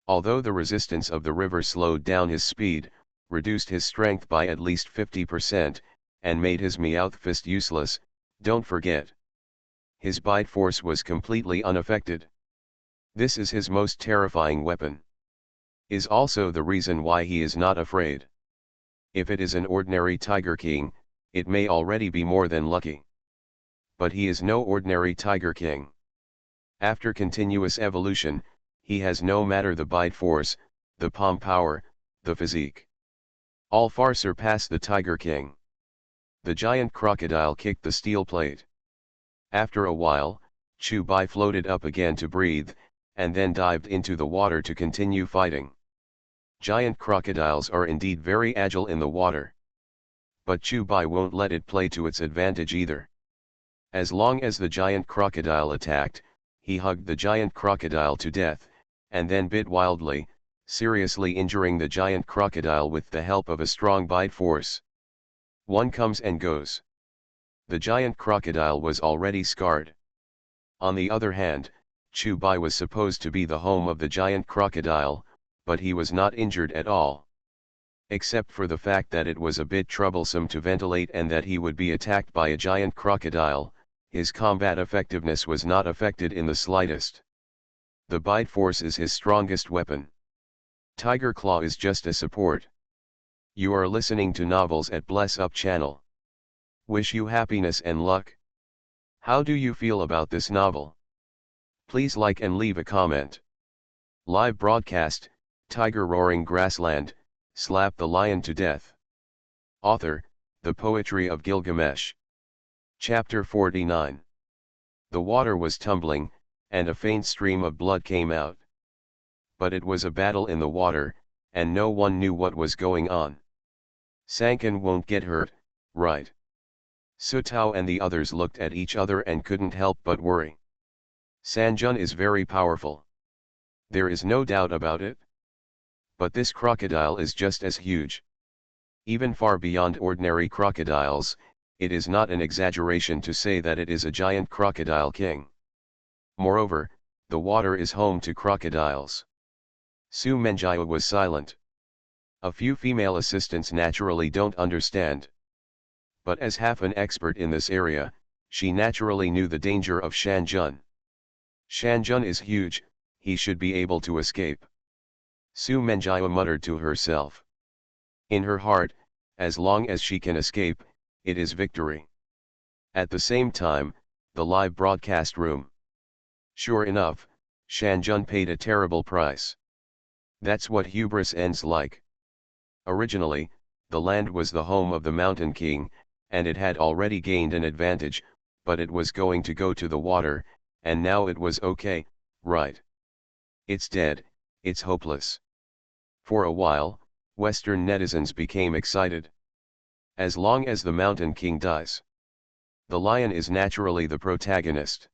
Although the resistance of the river slowed down his speed, reduced his strength by at least 50%, and made his Meowth fist useless, don't forget. His bite force was completely unaffected. This is his most terrifying weapon. Is also the reason why he is not afraid. If it is an ordinary Tiger King, it may already be more than lucky. But he is no ordinary Tiger King. After continuous evolution, he has no matter the bite force, the palm power, the physique. All far surpass the Tiger King. The giant crocodile kicked the steel plate. After a while, Chu-Bai floated up again to breathe, and then dived into the water to continue fighting. Giant crocodiles are indeed very agile in the water. But Chu-Bai won't let it play to its advantage either. As long as the giant crocodile attacked, he hugged the giant crocodile to death, and then bit wildly, seriously injuring the giant crocodile with the help of a strong bite force. One comes and goes. The giant crocodile was already scarred. On the other hand, Chu-Bai was supposed to be the home of the giant crocodile, but he was not injured at all. Except for the fact that it was a bit troublesome to ventilate and that he would be attacked by a giant crocodile, his combat effectiveness was not affected in the slightest. The bite force is his strongest weapon. Tiger Claw is just a support. You are listening to Novels at Bless Up channel. Wish you happiness and luck. How do you feel about this novel? Please like and leave a comment. Live broadcast, Tiger Roaring Grassland, Slap the Lion to Death. Author, The Poetry of Gilgamesh. Chapter 49. The water was tumbling, and a faint stream of blood came out. But it was a battle in the water, and no one knew what was going on. Sankan won't get hurt, right? Sutao and the others looked at each other and couldn't help but worry. Sanjun is very powerful. There is no doubt about it. But this crocodile is just as huge. Even far beyond ordinary crocodiles, it is not an exaggeration to say that it is a giant crocodile king. Moreover, the water is home to crocodiles. Su Menjia was silent. A few female assistants naturally don't understand. But as half an expert in this area, she naturally knew the danger of Shanjun. Shanjun is huge, he should be able to escape. Su Menjia muttered to herself. In her heart, as long as she can escape, it is victory. At the same time, the live broadcast room. Sure enough, Shanjun paid a terrible price. That's what hubris ends like. Originally, the land was the home of the Mountain King, and it had already gained an advantage, but it was going to go to the water, and now it was okay, right? It's dead, it's hopeless. For a while, Western netizens became excited. As long as the Mountain King dies, the lion is naturally the protagonist.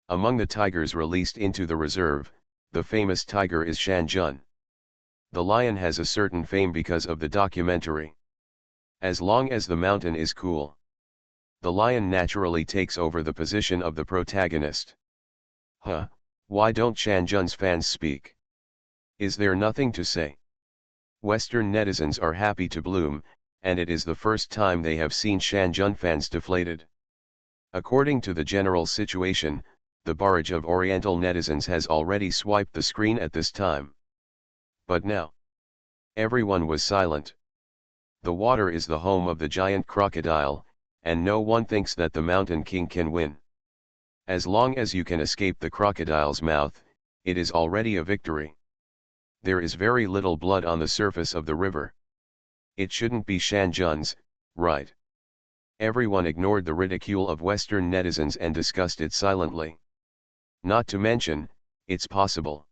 Among the tigers released into the reserve, the famous tiger is Shan Jun. The lion has a certain fame because of the documentary. As long as the mountain is cool, the lion naturally takes over the position of the protagonist. Huh, why don't Shan Jun's fans speak? Is there nothing to say? Western netizens are happy to bloom, and it is the first time they have seen Shan Jun fans deflated. According to the general situation, the barrage of Oriental netizens has already swiped the screen at this time. But now, everyone was silent. The water is the home of the giant crocodile, and no one thinks that the Mountain King can win. As long as you can escape the crocodile's mouth, it is already a victory. There is very little blood on the surface of the river. It shouldn't be Shan Jun's, right? Everyone ignored the ridicule of Western netizens and discussed it silently. Not to mention, it's possible.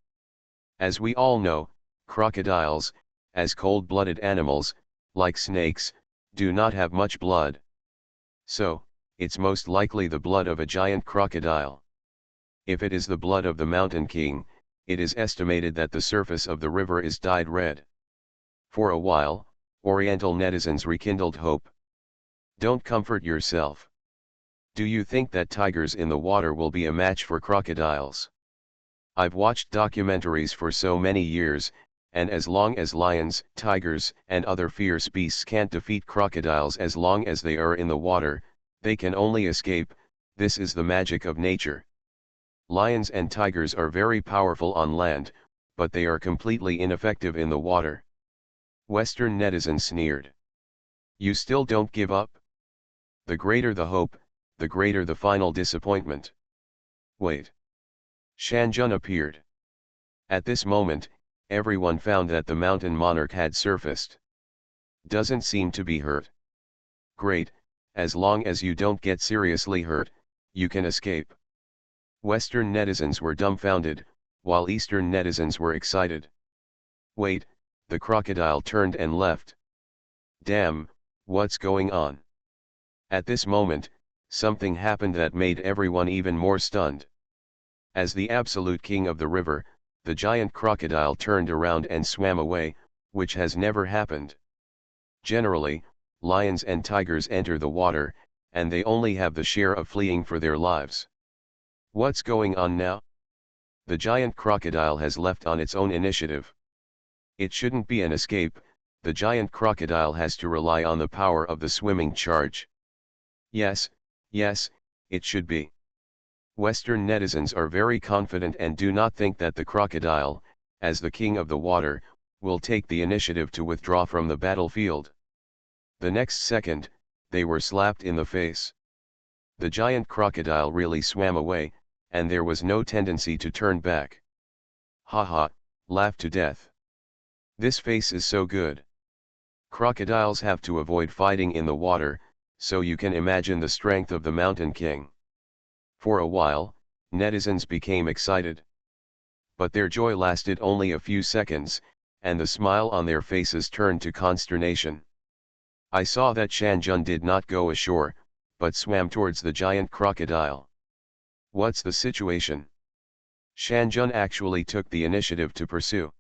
As we all know, crocodiles, as cold-blooded animals, like snakes, do not have much blood. So, it's most likely the blood of a giant crocodile. If it is the blood of the Mountain King, it is estimated that the surface of the river is dyed red. For a while, Oriental netizens rekindled hope. Don't comfort yourself. Do you think that tigers in the water will be a match for crocodiles? I've watched documentaries for so many years, and as long as lions, tigers, and other fierce beasts can't defeat crocodiles as long as they are in the water, they can only escape. This is the magic of nature. Lions and tigers are very powerful on land, but they are completely ineffective in the water. Western netizens sneered. You still don't give up? The greater the hope, the greater the final disappointment. Wait. Shan Jun appeared. At this moment, everyone found that the mountain monarch had surfaced. Doesn't seem to be hurt. Great, as long as you don't get seriously hurt, you can escape. Western netizens were dumbfounded, while Eastern netizens were excited. Wait, the crocodile turned and left. Damn, what's going on? At this moment, something happened that made everyone even more stunned. As the absolute king of the river, the giant crocodile turned around and swam away, which has never happened. Generally, lions and tigers enter the water, and they only have the share of fleeing for their lives. What's going on now? The giant crocodile has left on its own initiative. It shouldn't be an escape, the giant crocodile has to rely on the power of the swimming charge. Yes, it should be. Western netizens are very confident and do not think that the crocodile, as the king of the water, will take the initiative to withdraw from the battlefield. The next second, they were slapped in the face. The giant crocodile really swam away, and there was no tendency to turn back. Haha, laughed to death. This face is so good. Crocodiles have to avoid fighting in the water, so you can imagine the strength of the Mountain King. For a while, netizens became excited. But their joy lasted only a few seconds, and the smile on their faces turned to consternation. I saw that Shan Jun did not go ashore, but swam towards the giant crocodile. What's the situation? Shan Jun actually took the initiative to pursue.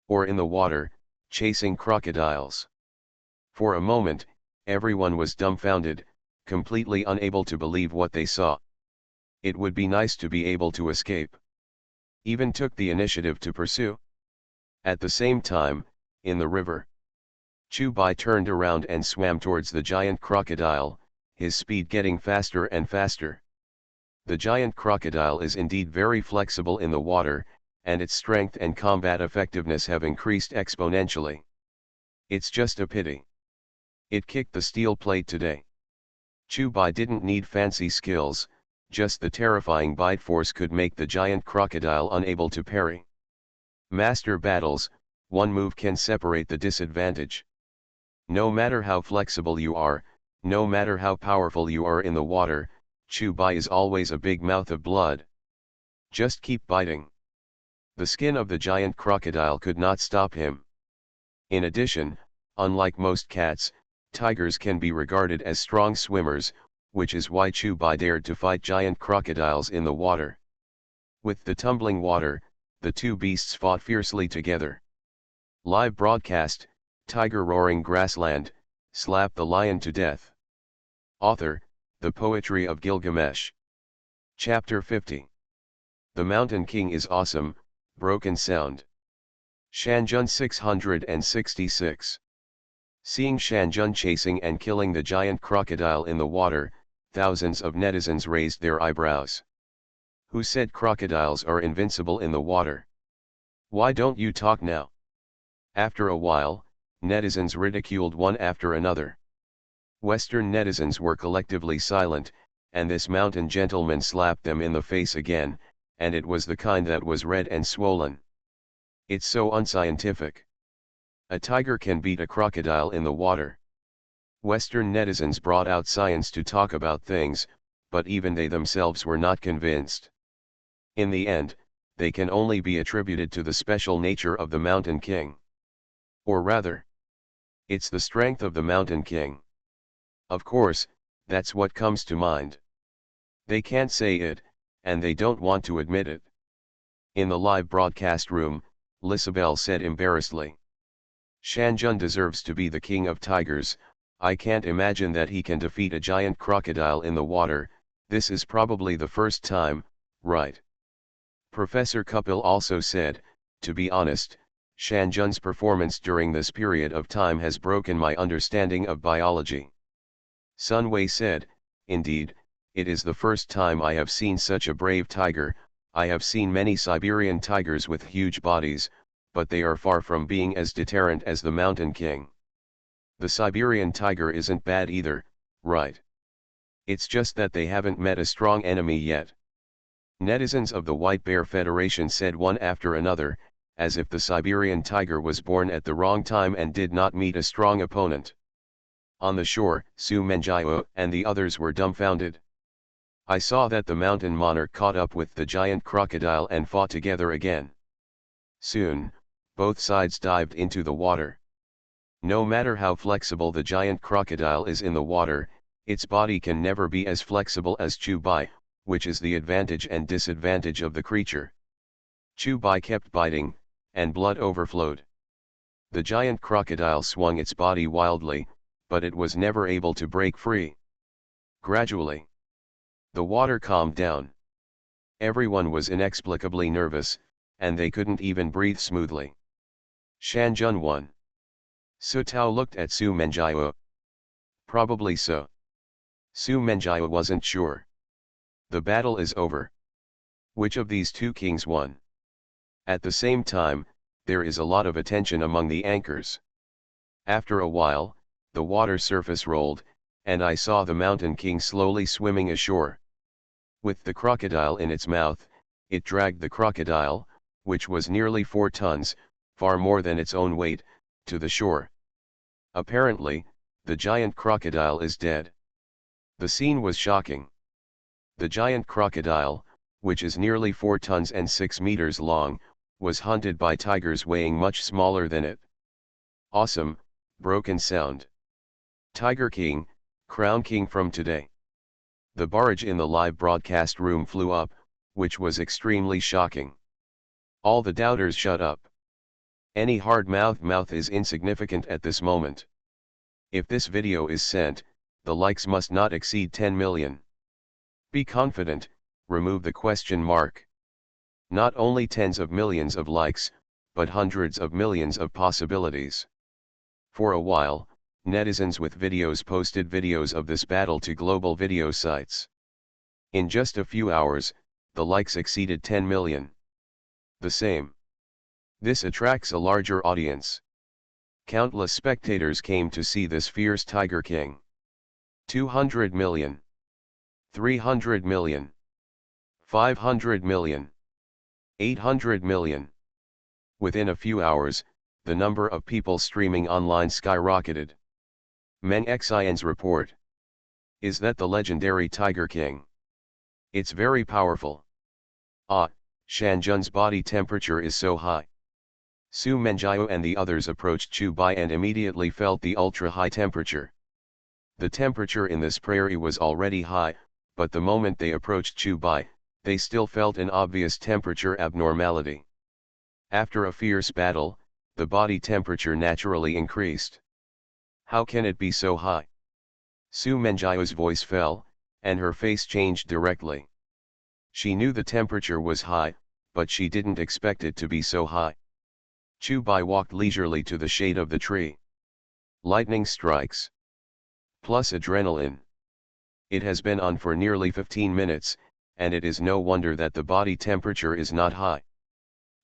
Or in the water, chasing crocodiles. For a moment, everyone was dumbfounded, completely unable to believe what they saw. It would be nice to be able to escape. Even took the initiative to pursue. At the same time, in the river, Chu Bai turned around and swam towards the giant crocodile, his speed getting faster and faster. The giant crocodile is indeed very flexible in the water, and its strength and combat effectiveness have increased exponentially. It's just a pity it kicked the steel plate today. Chu Bai didn't need fancy skills, just the terrifying bite force could make the giant crocodile unable to parry. Master battles, one move can separate the disadvantage. No matter how flexible you are, no matter how powerful you are in the water, Chu Bai is always a big mouth of blood. Just keep biting. The skin of the giant crocodile could not stop him. In addition, unlike most cats, tigers can be regarded as strong swimmers, which is why Chu Bai dared to fight giant crocodiles in the water. With the tumbling water, the two beasts fought fiercely together. Live broadcast, Tiger Roaring Grassland, slapped the lion to death. Author, The Poetry of Gilgamesh. Chapter 50. The Mountain King is awesome, broken sound. Shanjun 666. Seeing Shanjun chasing and killing the giant crocodile in the water, thousands of netizens raised their eyebrows. Who said crocodiles are invincible in the water? Why don't you talk now? After a while, netizens ridiculed one after another. Western netizens were collectively silent, and this mountain gentleman slapped them in the face again, and it was the kind that was red and swollen. It's so unscientific. A tiger can beat a crocodile in the water. Western netizens brought out science to talk about things, but even they themselves were not convinced. In the end, they can only be attributed to the special nature of the Mountain King. Or rather, it's the strength of the Mountain King. Of course, that's what comes to mind. They can't say it, and they don't want to admit it. In the live broadcast room, Lisabelle said embarrassedly. Shanjun deserves to be the king of tigers. I can't imagine that he can defeat a giant crocodile in the water. This is probably the first time, right? Professor Kapil also said, to be honest, Shanjun's performance during this period of time has broken my understanding of biology. Sun Wei said, indeed, it is the first time I have seen such a brave tiger. I have seen many Siberian tigers with huge bodies, but they are far from being as deterrent as the Mountain King. The Siberian tiger isn't bad either, right? It's just that they haven't met a strong enemy yet. Netizens of the White Bear Federation said one after another, as if the Siberian tiger was born at the wrong time and did not meet a strong opponent. On the shore, Su Menjiao and the others were dumbfounded. I saw that the mountain monarch caught up with the giant crocodile and fought together again. Soon, both sides dived into the water. No matter how flexible the giant crocodile is in the water, its body can never be as flexible as Chubai, which is the advantage and disadvantage of the creature. Chubai kept biting, and blood overflowed. The giant crocodile swung its body wildly, but it was never able to break free. Gradually, the water calmed down. Everyone was inexplicably nervous, and they couldn't even breathe smoothly. Shanjun won. Su Tao looked at Su Menjiao. Probably so. Su Menjiao wasn't sure. The battle is over. Which of these two kings won? At the same time, there is a lot of attention among the anchors. After a while, the water surface rolled, and I saw the Mountain King slowly swimming ashore. With the crocodile in its mouth, it dragged the crocodile, which was nearly 4 tons, far more than its own weight, to the shore. Apparently, the giant crocodile is dead. The scene was shocking. The giant crocodile, which is nearly 4 tons and 6 meters long, was hunted by tigers weighing much smaller than it. Awesome, broken sound. Tiger King, Crown King from today. The barrage in the live broadcast room flew up, which was extremely shocking. All the doubters shut up. Any hard-mouthed is insignificant at this moment. If this video is sent, the likes must not exceed 10 million. Be confident, remove the question mark. Not only tens of millions of likes, but hundreds of millions of possibilities. For a while, netizens with videos posted videos of this battle to global video sites. In just a few hours, the likes exceeded 10 million. The same. This attracts a larger audience. Countless spectators came to see this fierce Tiger King. 200 million. 300 million. 500 million. 800 million. Within a few hours, the number of people streaming online skyrocketed. Meng Xin's report. Is that the legendary Tiger King? It's very powerful. Ah, Shanjun's body temperature is so high. Su Menjiao and the others approached Chubai and immediately felt the ultra-high temperature. The temperature in this prairie was already high, but the moment they approached Chubai, they still felt an obvious temperature abnormality. After a fierce battle, the body temperature naturally increased. How can it be so high? Su Menjiao's voice fell, and her face changed directly. She knew the temperature was high, but she didn't expect it to be so high. Chu Bai walked leisurely to the shade of the tree. Lightning strikes. Plus adrenaline. It has been on for nearly 15 minutes, and it is no wonder that the body temperature is not high.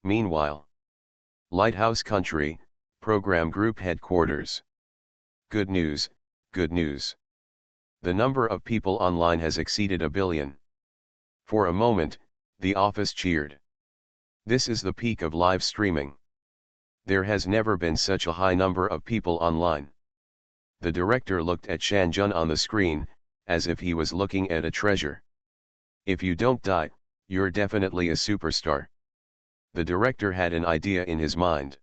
Meanwhile, Lighthouse Country, Program Group Headquarters. Good news, good news. The number of people online has exceeded 1 billion. For a moment, the office cheered. This is the peak of live streaming. There has never been such a high number of people online. The director looked at Shanjun on the screen, as if he was looking at a treasure. If you don't die, you're definitely a superstar. The director had an idea in his mind.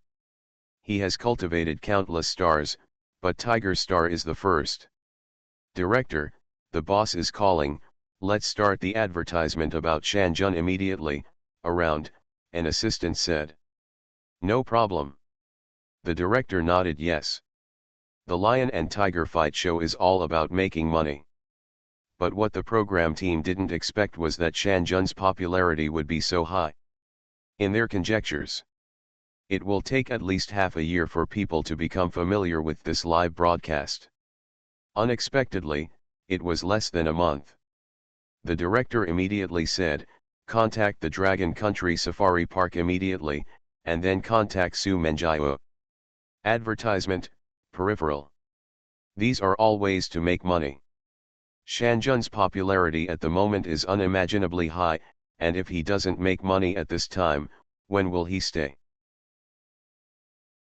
He has cultivated countless stars, but Tiger Star is the first. Director, the boss is calling, let's start the advertisement about Shanjun immediately, around, an assistant said. No problem. The director nodded yes. The lion and tiger fight show is all about making money. But what the program team didn't expect was that Shanjun's popularity would be so high. In their conjectures, it will take at least half a year for people to become familiar with this live broadcast. Unexpectedly, it was less than a month. The director immediately said, contact the Dragon Country Safari Park immediately, and then contact Su Menjiao. Advertisement, peripheral. These are all ways to make money. Shanjun's popularity at the moment is unimaginably high, and if he doesn't make money at this time, when will he stay?